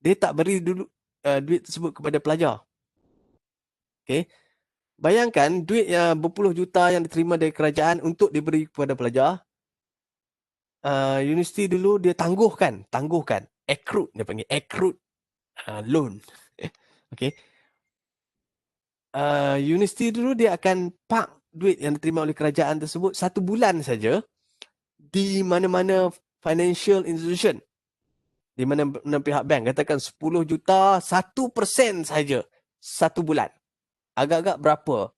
Dia tak beri dulu duit tersebut kepada pelajar. Okey. Bayangkan duit yang berpuluh juta yang diterima dari kerajaan untuk diberi kepada pelajar. Universiti dulu dia tangguhkan. Accrued dia panggil. Accrued loan. Okey. Universiti dulu dia akan park duit yang diterima oleh kerajaan tersebut 1 bulan saja di mana-mana financial institution. Di mana pihak bank katakan 10 juta 1% saja 1 bulan. Agak-agak berapa?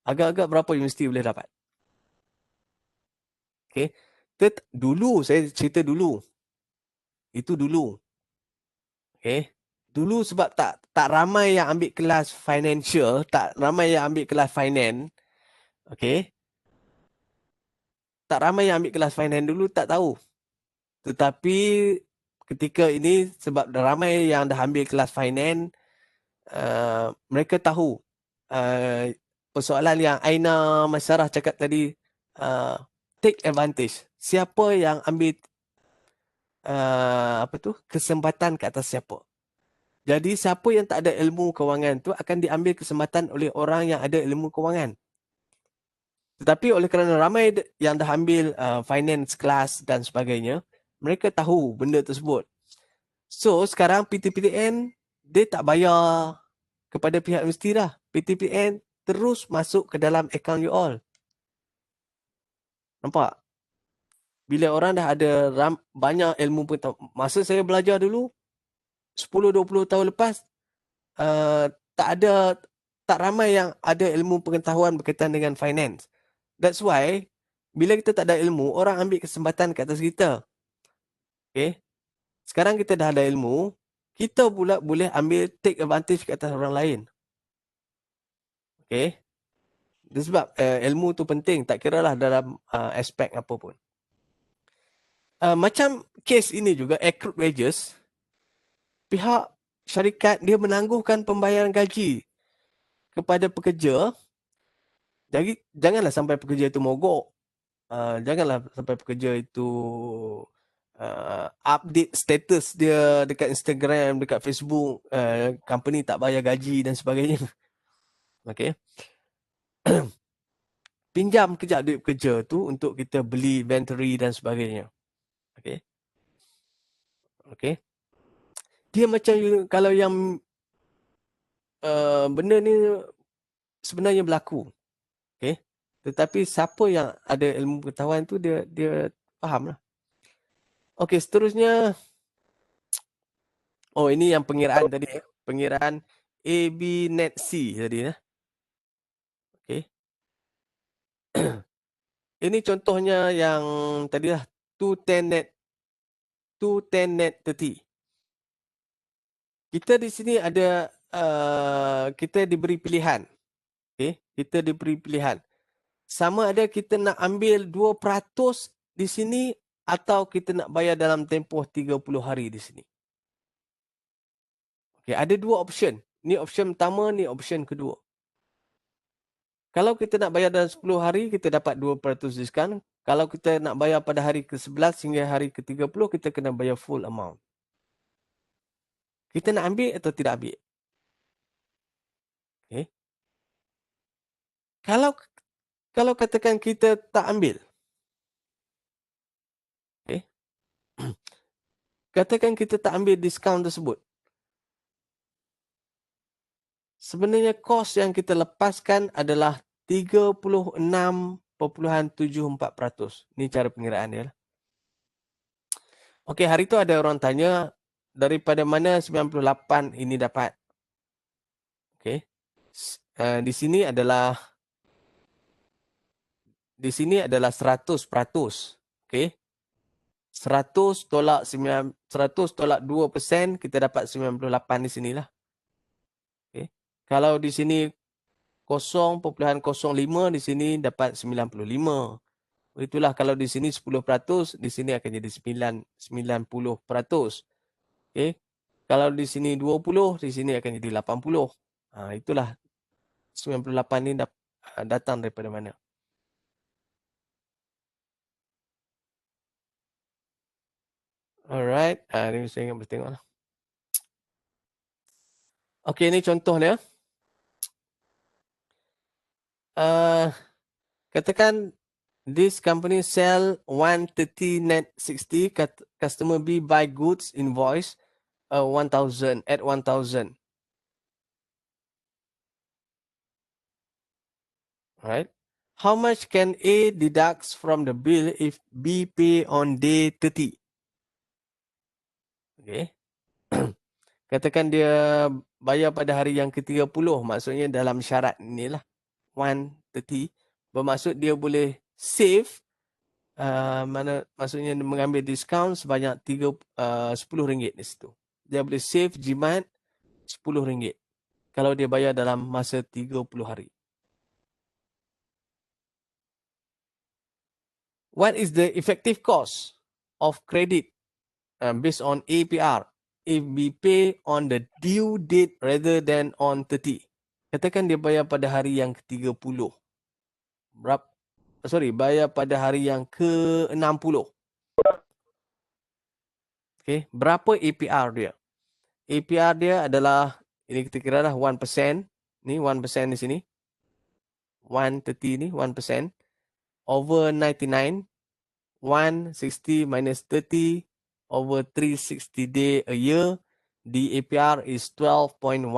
Agak-agak berapa universiti boleh dapat? Okay. Dulu, saya cerita dulu. Itu dulu. Okay. Dulu sebab tak ramai yang ambil kelas financial, tak ramai yang ambil kelas finance. Okay. Tak ramai yang ambil kelas finance dulu, tak tahu. Tetapi ketika ini sebab ramai yang dah ambil kelas finance, mereka tahu persoalan yang Aina Masyarah cakap tadi, take advantage. Siapa yang ambil kesempatan ke atas siapa. Jadi siapa yang tak ada ilmu kewangan tu akan diambil kesempatan oleh orang yang ada ilmu kewangan. Tetapi oleh kerana ramai yang dah ambil finance class dan sebagainya, mereka tahu benda tersebut. So sekarang PTPTN dia tak bayar kepada pihak universiti dah. PTPTN terus masuk ke dalam account you all. Nampak? Bila orang dah ada banyak ilmu pengetahuan. Masa saya belajar dulu, 10-20 tahun lepas, tak ramai yang ada ilmu pengetahuan berkaitan dengan finance. That's why, bila kita tak ada ilmu, orang ambil kesempatan ke atas kita. Okay? Sekarang kita dah ada ilmu, kita pula boleh ambil take advantage ke atas orang lain. Okay? Sebab ilmu tu penting, tak kira lah dalam aspek apa pun. Macam kes ini juga, accrued wages, pihak syarikat dia menangguhkan pembayaran gaji kepada pekerja. Jadi janganlah sampai pekerja itu mogok. Janganlah sampai pekerja itu update status dia dekat Instagram, dekat Facebook, company tak bayar gaji dan sebagainya. Okay. Pinjam kejap duit pekerja tu untuk kita beli inventory dan sebagainya. Okay. Okay. Dia macam kalau yang benda ni sebenarnya berlaku. Okay. Tetapi siapa yang ada ilmu pengetahuan tu dia faham lah. Okay, seterusnya. Oh, ini yang pengiraan tadi. Pengiraan AB net C tadi. Okay. Ini contohnya yang tadi lah. 210 net 30. Kita di sini ada, kita diberi pilihan. Okay. Kita diberi pilihan. Sama ada kita nak ambil 2% di sini atau kita nak bayar dalam tempoh 30 hari di sini. Okay, ada 2 option. Ni option pertama, ni option kedua. Kalau kita nak bayar dalam 10 hari, kita dapat 2% diskaun. Kalau kita nak bayar pada hari ke-11 hingga hari ke-30, kita kena bayar full amount. Kita nak ambil atau tidak ambil? Okay. Kalau katakan kita tak ambil. Okay. Katakan kita tak ambil diskaun tersebut. sebenarnya kos yang kita lepaskan adalah 36.74%. Ini cara pengiraan dia. Okey, hari itu ada orang tanya daripada mana 98 ini dapat. Okey. Di sini adalah 100%. Okey. 100 tolak 2%, kita dapat 98 di sinilah. Okey. Kalau di sini 0.05, di sini dapat 95. Itulah kalau di sini 10%, di sini akan jadi 90%. Okey. Kalau di sini 20, di sini akan jadi 80. Itulah 98 ni datang daripada mana. Alright, ni saya ingat bertengok lah. Okey, ni contoh dia. Katakan this company sell 130 net 60, customer B buy goods invoice 1,000 at 1,000. Right? How much can A deducts from the bill if B pay on day 30? Okay. Katakan dia bayar pada hari yang ke-30, maksudnya dalam syarat inilah 130, bermaksud dia boleh save maksudnya mengambil diskaun sebanyak RM10 di situ. Dia boleh save jimat RM10 kalau dia bayar dalam masa 30 hari. What is the effective cost of credit based on APR if we pay on the due date rather than on 30? Katakan dia bayar pada hari yang ke-30. Bayar pada hari yang ke-60. Okay, berapa APR dia? APR dia adalah, ini kita kira dah 1%. Ni 1% di sini. 130 ni 1%. Over 99. 160 minus 30 over 360 day a year. The APR is 12.12%.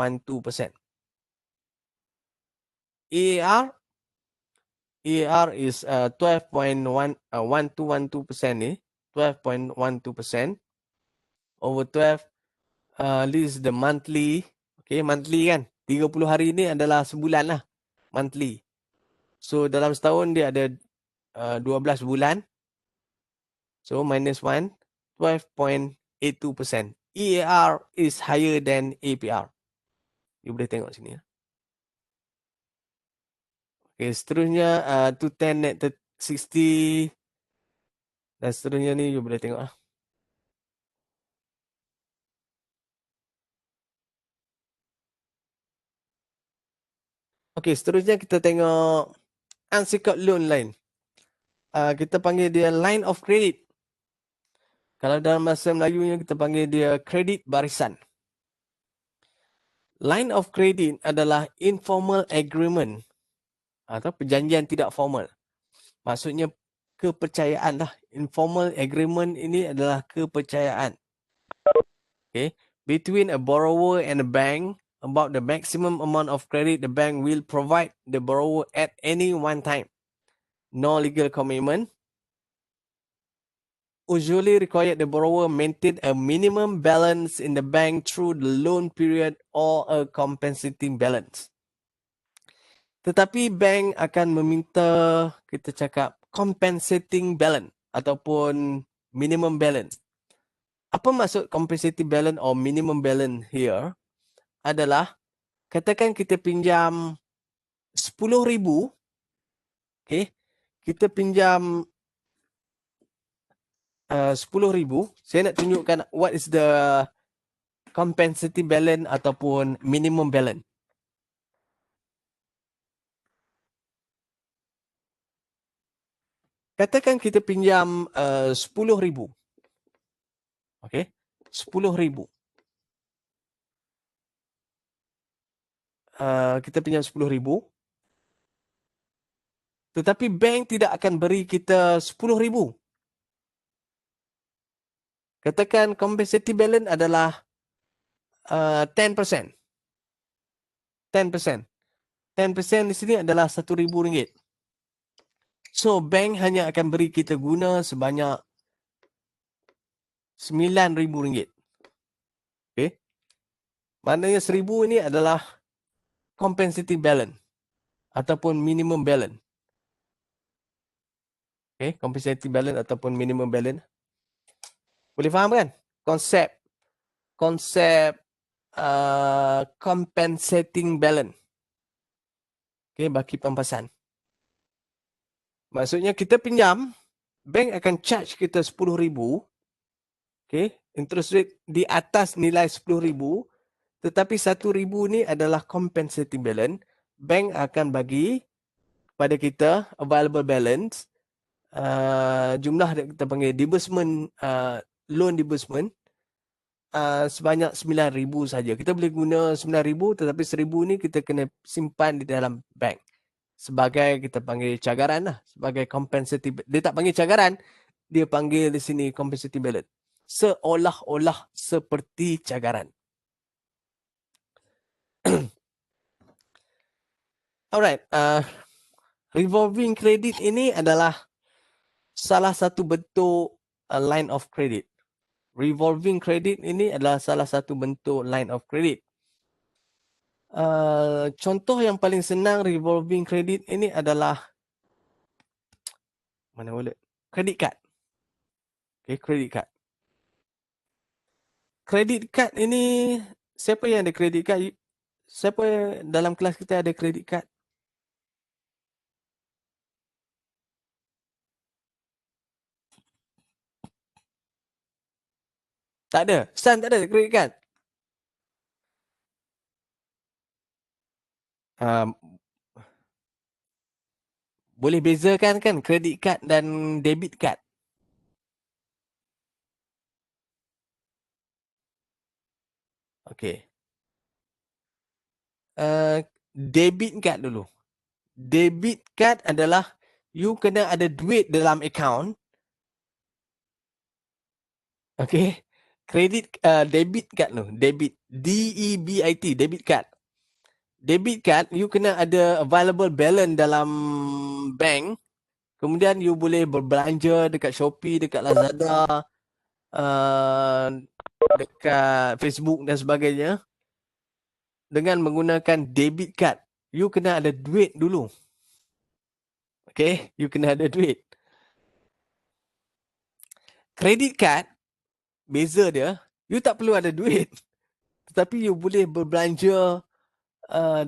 EAR is 12.12% ni. 12.12% over 12. This is the monthly. Okay, monthly kan. 30 hari ni adalah sebulan lah. Monthly. So dalam setahun dia ada 12 bulan. So minus 1, 12.82%. EAR is higher than APR. You boleh tengok sini. Okay, seterusnya 210 net 60 dan seterusnya ni you boleh tengok lah. Okay, seterusnya kita tengok unsecured loan lain. Kita panggil dia line of credit. Kalau dalam bahasa Melayunya kita panggil dia kredit barisan. Line of credit adalah informal agreement atau perjanjian tidak formal. Maksudnya kepercayaan lah. Informal agreement ini adalah kepercayaan. Okay. Between a borrower and a bank about the maximum amount of credit the bank will provide the borrower at any one time. No legal commitment. Usually required the borrower maintain a minimum balance in the bank through the loan period or a compensating balance. Tetapi bank akan meminta kita cakap compensating balance ataupun minimum balance. Apa maksud compensating balance or minimum balance here? Adalah katakan kita pinjam 10,000, okay? Kita pinjam 10,000. Saya nak tunjukkan what is the compensating balance ataupun minimum balance. Katakan kita pinjam 10,000. Okay? 10,000. Kita pinjam 10,000. Tetapi bank tidak akan beri kita 10,000. Katakan compensating balance adalah 10%. 10%. 10% di sini adalah RM1,000. So, bank hanya akan beri kita guna sebanyak RM9,000. Okay. Maknanya 1,000 ini adalah compensating balance ataupun minimum balance. Okay. Compensating balance ataupun minimum balance. Boleh faham kan? Konsep compensating balance. Okay, baki pampasan. Maksudnya kita pinjam, bank akan charge kita RM10,000. Okay, interest rate di atas nilai RM10,000. Tetapi RM1,000 ni adalah compensating balance. Bank akan bagi kepada kita available balance, jumlah yang kita panggil disbursement, loan disbursement, sebanyak RM9,000 saja. Kita boleh guna RM9,000, tetapi RM1,000 ni kita kena simpan di dalam bank sebagai kita panggil cagaran lah, sebagai compensating. Dia tak panggil cagaran, dia panggil di sini compensating balance. Seolah-olah seperti cagaran. Alright, revolving credit ini adalah salah satu bentuk line of credit. Revolving credit ini adalah salah satu bentuk line of credit. Contoh yang paling senang revolving credit ini adalah mana boleh? Credit card. Okay, credit card. Credit card ini, siapa yang ada credit card? Siapa dalam kelas kita ada credit card? Tak ada. San tak ada credit card. Boleh bezakan kan credit card dan debit card? Okay. Debit card dulu. Debit card adalah you kena ada duit dalam account. Okay. Debit card tu. Debit. D-E-B-I-T. Debit card. Debit card, you kena ada available balance dalam bank. Kemudian you boleh berbelanja dekat Shopee, dekat Lazada, dekat Facebook dan sebagainya. Dengan menggunakan debit card. You kena ada duit dulu. Okay, you kena ada duit. Credit card, beza dia, you tak perlu ada duit. Tetapi you boleh berbelanja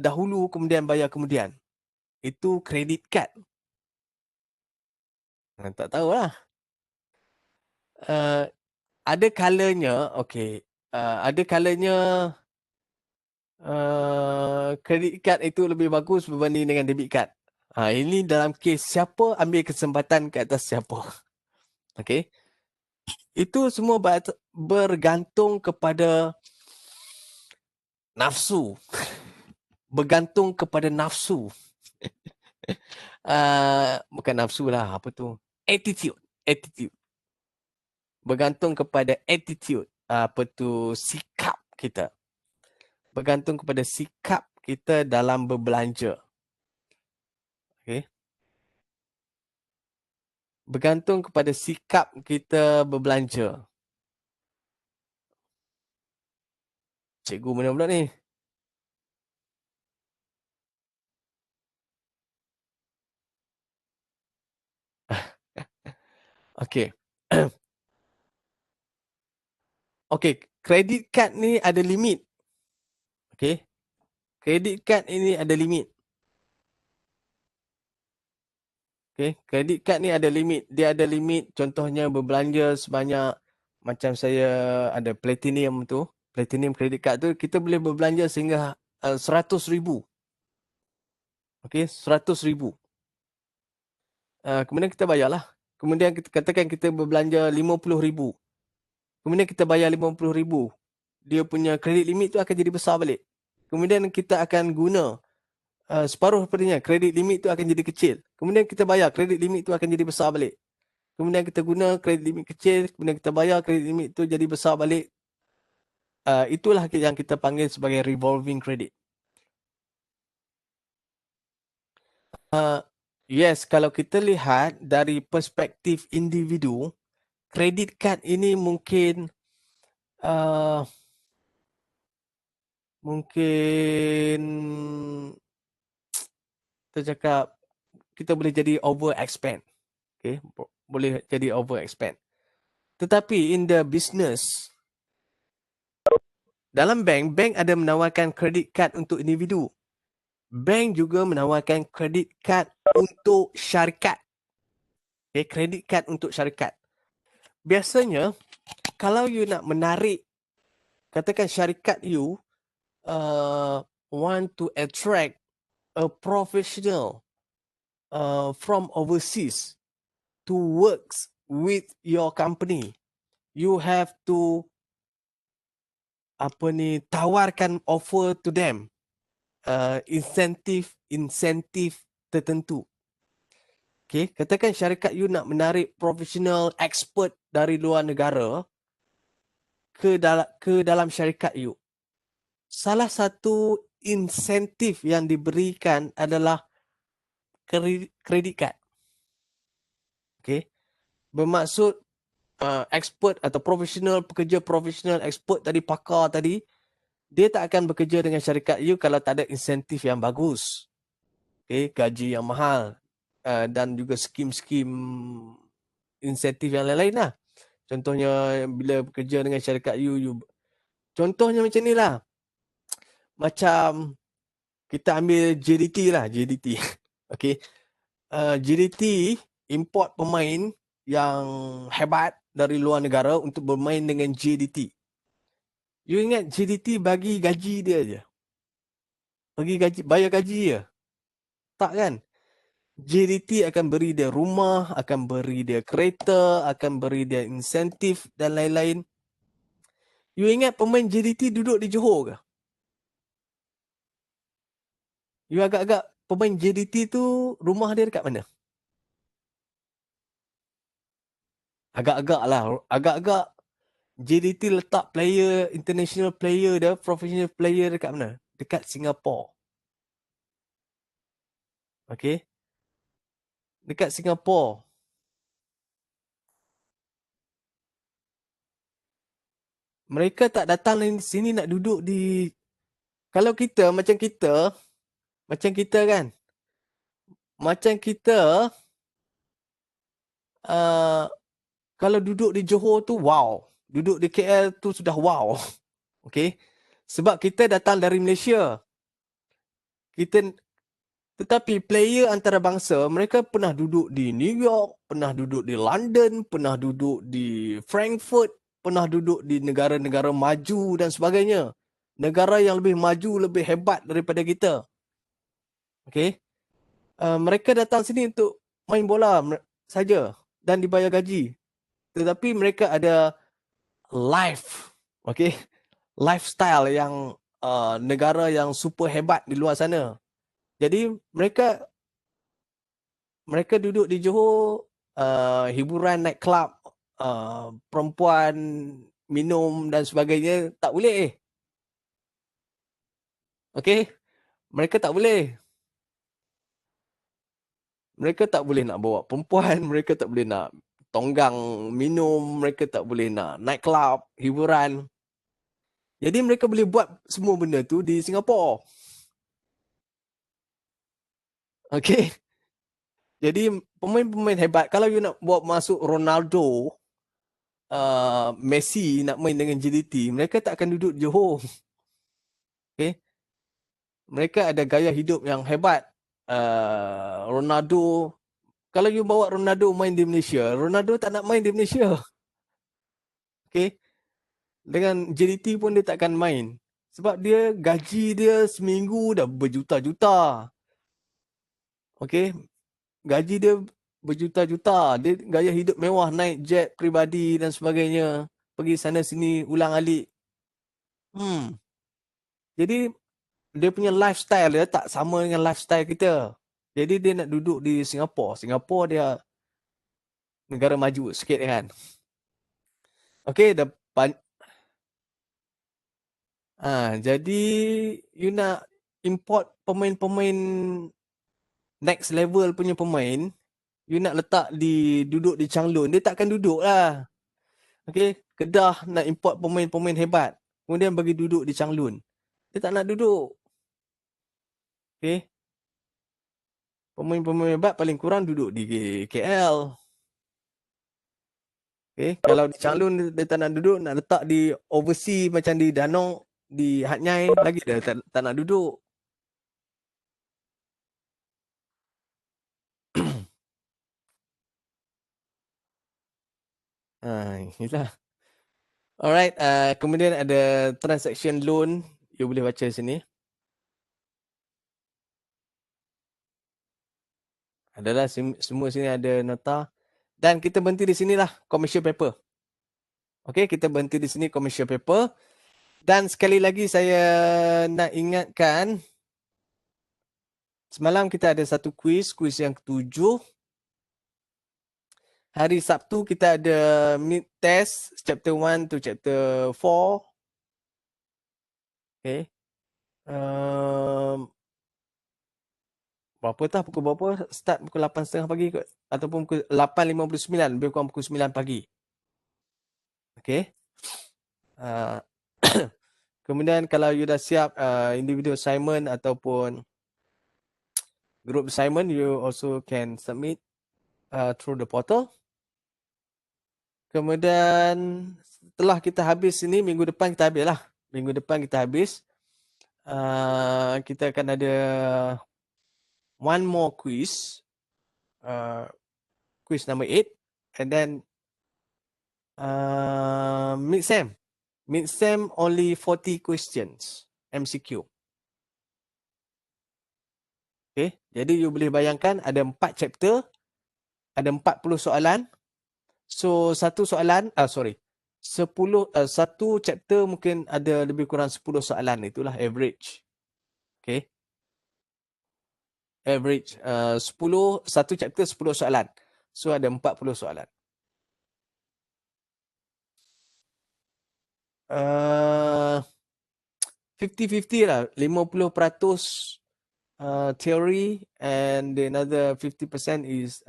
dahulu kemudian bayar kemudian. Itu credit card. Tak tahulah. Ada kalanya, okay, ada kalanya credit card itu lebih bagus berbanding dengan debit card. Ini dalam kes siapa ambil kesempatan ke atas siapa. Okay. Itu semua bergantung kepada nafsu. Bergantung kepada nafsu. Bukan nafsu lah, apa tu? Attitude. Bergantung kepada attitude. Apa tu? Sikap kita. Bergantung kepada sikap kita dalam berbelanja. Okay. Bergantung kepada sikap kita berbelanja. Cikgu mana pula ni? Okay. Okay, credit card ni ada limit. Okay. Credit card ini ada limit. Okay, credit card ni ada limit. Dia ada limit, contohnya berbelanja sebanyak, macam saya ada platinum tu. Platinum credit card tu, kita boleh berbelanja sehingga RM100,000. Okay, RM100,000. Kemudian kita bayarlah. Kemudian kita katakan kita berbelanja RM50,000. Kemudian kita bayar RM50,000. Dia punya credit limit tu akan jadi besar balik. Kemudian kita akan guna separuh daripadanya, kredit limit tu akan jadi kecil. Kemudian kita bayar, kredit limit tu akan jadi besar balik. Kemudian kita guna kredit limit kecil, kemudian kita bayar, kredit limit tu jadi besar balik. Itulah yang kita panggil sebagai revolving credit. Yes, kalau kita lihat dari perspektif individu, kredit kad ini mungkin kita cakap kita boleh jadi over expand. Okay, boleh jadi over expand. Tetapi in the business, dalam bank ada menawarkan kredit kad untuk individu. Bank juga menawarkan kredit kad untuk syarikat. Okay, kredit kad untuk syarikat. Biasanya, kalau you nak menarik, katakan syarikat you want to attract a professional from overseas to work with your company, you have to tawarkan offer to them insentif tertentu. Okay, katakan syarikat you nak menarik professional expert dari luar negara ke dalam syarikat you. Salah satu insentif yang diberikan adalah kredit kad. Okay, bermaksud expert atau pekerja profesional expert tadi, pakar tadi, dia tak akan bekerja dengan syarikat you kalau tak ada insentif yang bagus. Okay, gaji yang mahal dan juga skim-skim insentif yang lain-lain lah. Contohnya bila bekerja dengan syarikat you contohnya macam ni lah. Macam kita ambil JDT lah, JDT. Okay, JDT import pemain yang hebat dari luar negara untuk bermain dengan JDT. You ingat JDT bagi gaji dia je? Bayar gaji je? Tak kan? JDT akan beri dia rumah, akan beri dia kereta, akan beri dia insentif dan lain-lain. You ingat pemain JDT duduk di Johor ke? You agak-agak pemain JDT tu rumah dia dekat mana? Agak-agak lah. Agak-agak JDT letak player, international player dia, professional player dekat mana? Dekat Singapore. Okay? Dekat Singapore. Mereka tak datang sini nak duduk di... Kalau kita, macam kita kan, macam kita, kalau duduk di Johor tu, wow. Duduk di KL tu sudah wow. Okay? Sebab kita datang dari Malaysia. Tetapi player antarabangsa, mereka pernah duduk di New York, pernah duduk di London, pernah duduk di Frankfurt, pernah duduk di negara-negara maju dan sebagainya. Negara yang lebih maju, lebih hebat daripada kita. Okay? Mereka datang sini untuk main bola saja dan dibayar gaji. Tetapi mereka ada okay? Lifestyle yang negara yang super hebat di luar sana. Jadi mereka duduk di Johor, hiburan night club, perempuan minum dan sebagainya tak boleh. Okay? Mereka tak boleh. Mereka tak boleh nak bawa perempuan, mereka tak boleh nak tonggang minum, mereka tak boleh nak night club, hiburan. Jadi mereka boleh buat semua benda tu di Singapura. Okay? Jadi pemain-pemain hebat, kalau you nak bawa masuk Ronaldo, Messi nak main dengan JDT, mereka tak akan duduk Johor. Okay? Mereka ada gaya hidup yang hebat. Ronaldo, kalau you bawa Ronaldo main di Malaysia, Ronaldo tak nak main di Malaysia. Okay? Dengan JDT pun dia tak akan main. Sebab dia gaji dia seminggu dah berjuta-juta. Okay? Gaji dia berjuta-juta. Dia gaya hidup mewah, naik jet peribadi dan sebagainya. Pergi sana sini, ulang alik. Jadi, dia punya lifestyle dia tak sama dengan lifestyle kita. Jadi, dia nak duduk di Singapura. Singapura dia negara maju sikit kan. Okay, jadi, you nak import pemain-pemain next level punya pemain, you nak letak duduk di Changlun, dia takkan duduk lah. Okay, Kedah nak import pemain-pemain hebat, kemudian bagi duduk di Changlun. Dia tak nak duduk. Okay, pemain-pemain hebat paling kurang duduk di KL. Okay, kalau di Changlun dia tak nak duduk, nak letak di overseas macam di Danong, di Hat Nyai, lagi dia tak nak duduk. Inilah. Alright, kemudian ada transaction loan, you boleh baca sini. Adalah semua sini ada nota. Dan kita berhenti di sinilah commercial paper. Okay, kita berhenti di sini commercial paper. Dan sekali lagi saya nak ingatkan, semalam kita ada satu quiz yang ke-7. Hari Sabtu kita ada mid test chapter 1 to chapter 4. Okay. Berapa tah? Pukul berapa? Start pukul 8.30 pagi kot. Ataupun pukul 8.59. Lebih kurang pukul 9 pagi. Okay. Kemudian kalau you dah siap individual assignment ataupun group assignment, you also can submit through the portal. Kemudian setelah kita habis ini, minggu depan kita habis lah. Minggu depan kita habis. Kita akan ada one more quiz. Quiz number 8. And then mid-sem. Mid-sem only 40 questions. MCQ. Okay. Jadi you boleh bayangkan ada 4 chapter. Ada 40 soalan. So satu soalan, satu chapter mungkin ada lebih kurang 10 soalan. Itulah average. Okay. Average 10, satu chapter 10 soalan. So ada 40 soalan. 50-50 lah. 50% theory and another 50% is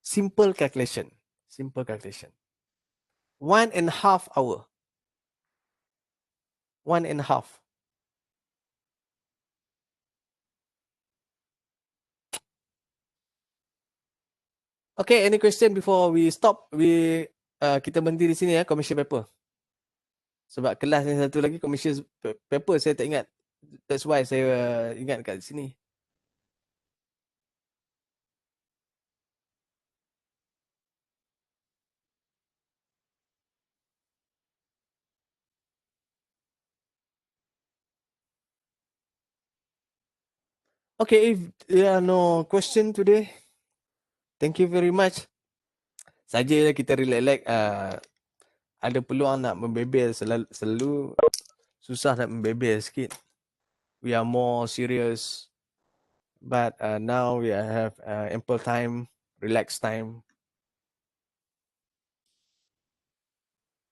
simple calculation. Simple calculation. 1.5 hour. 1.5. Okay, any question before we stop? Kita berhenti di sini ya, commercial paper. Sebab kelas yang satu lagi commercial paper saya tak ingat. That's why saya ingat kat sini. Okay, if there are no question today, thank you very much. Saja kita relax-relax. Ada peluang nak membebel selalu susah nak membebel sikit. We are more serious. But now we have ample time, relaxed time.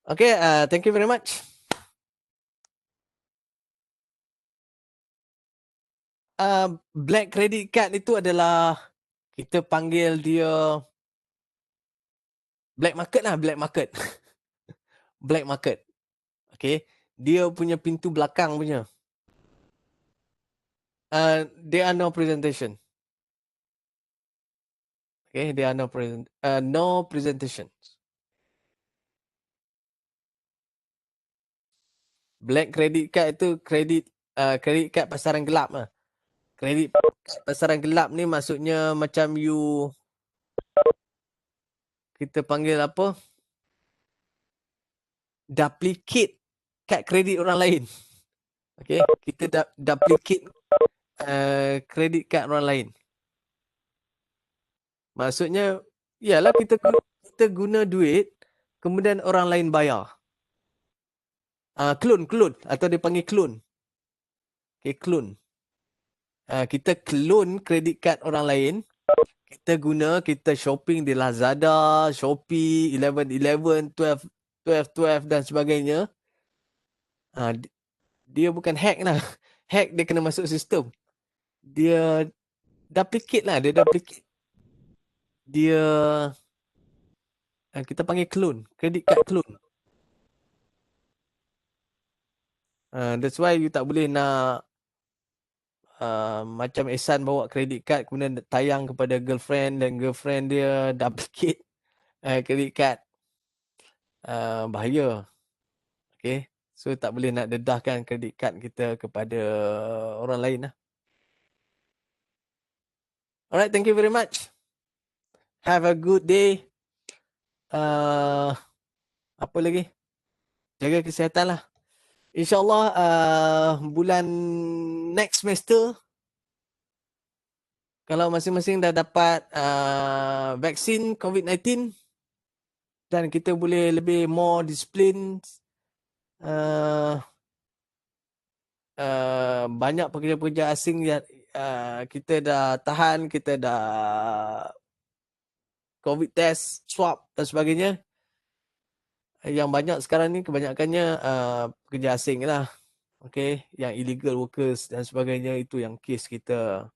Okay, thank you very much. Black credit card itu adalah kita panggil dia black market lah, black market. Black market. Okay, dia punya pintu belakang punya. There are no presentation. Okay, there are no presentations. Black credit card itu credit card pasaran gelap lah. Kredit pasaran gelap ni maksudnya macam kita panggil apa? Duplicate kad kredit orang lain. Okay, kita duplicate kredit kad orang lain. Maksudnya, ialah kita guna duit, kemudian orang lain bayar. Clone atau dia panggil clone. Okay, clone. Kita clone kredit kad orang lain. Kita guna, kita shopping di Lazada, Shopee, 11-11, 12 dan sebagainya. Dia bukan hack lah. Hack dia kena masuk sistem. Dia duplicate lah, dia duplicate. Dia kita panggil clone, credit card clone. That's why you tak boleh nak macam Ehsan bawa credit card kemudian tayang kepada girlfriend dan girlfriend dia duplicate credit card. Bahaya. Okay. So tak boleh nak dedahkan credit card kita kepada orang lain lah. Alright, thank you very much. Have a good day. Apa lagi? Jaga kesihatan lah. InsyaAllah bulan next semester, kalau masing-masing dah dapat vaksin COVID-19 dan kita boleh lebih more disiplin, banyak pekerja-pekerja asing yang kita dah tahan, kita dah COVID test, swab dan sebagainya. Yang banyak sekarang ni kebanyakannya pekerja asing lah. Okay, yang illegal workers dan sebagainya, itu yang kes kita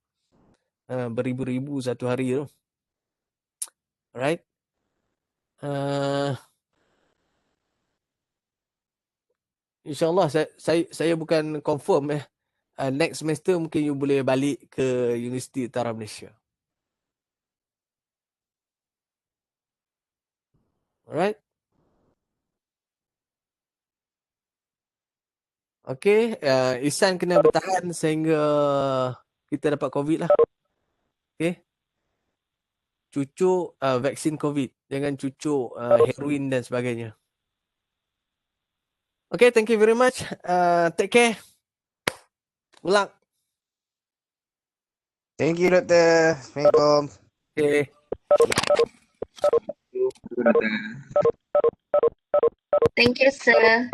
beribu-ribu satu hari tu. Alright. InsyaAllah saya bukan confirm next semester mungkin you boleh balik ke Universiti Utara Malaysia. Alright. Okay, Ihsan kena bertahan sehingga kita dapat COVID lah. Okay. Cucuk vaksin COVID. Jangan cucuk heroin dan sebagainya. Okay, thank you very much. Take care. Good luck. Thank you, Doktor. Assalamualaikum. Okay. Thank you, sir.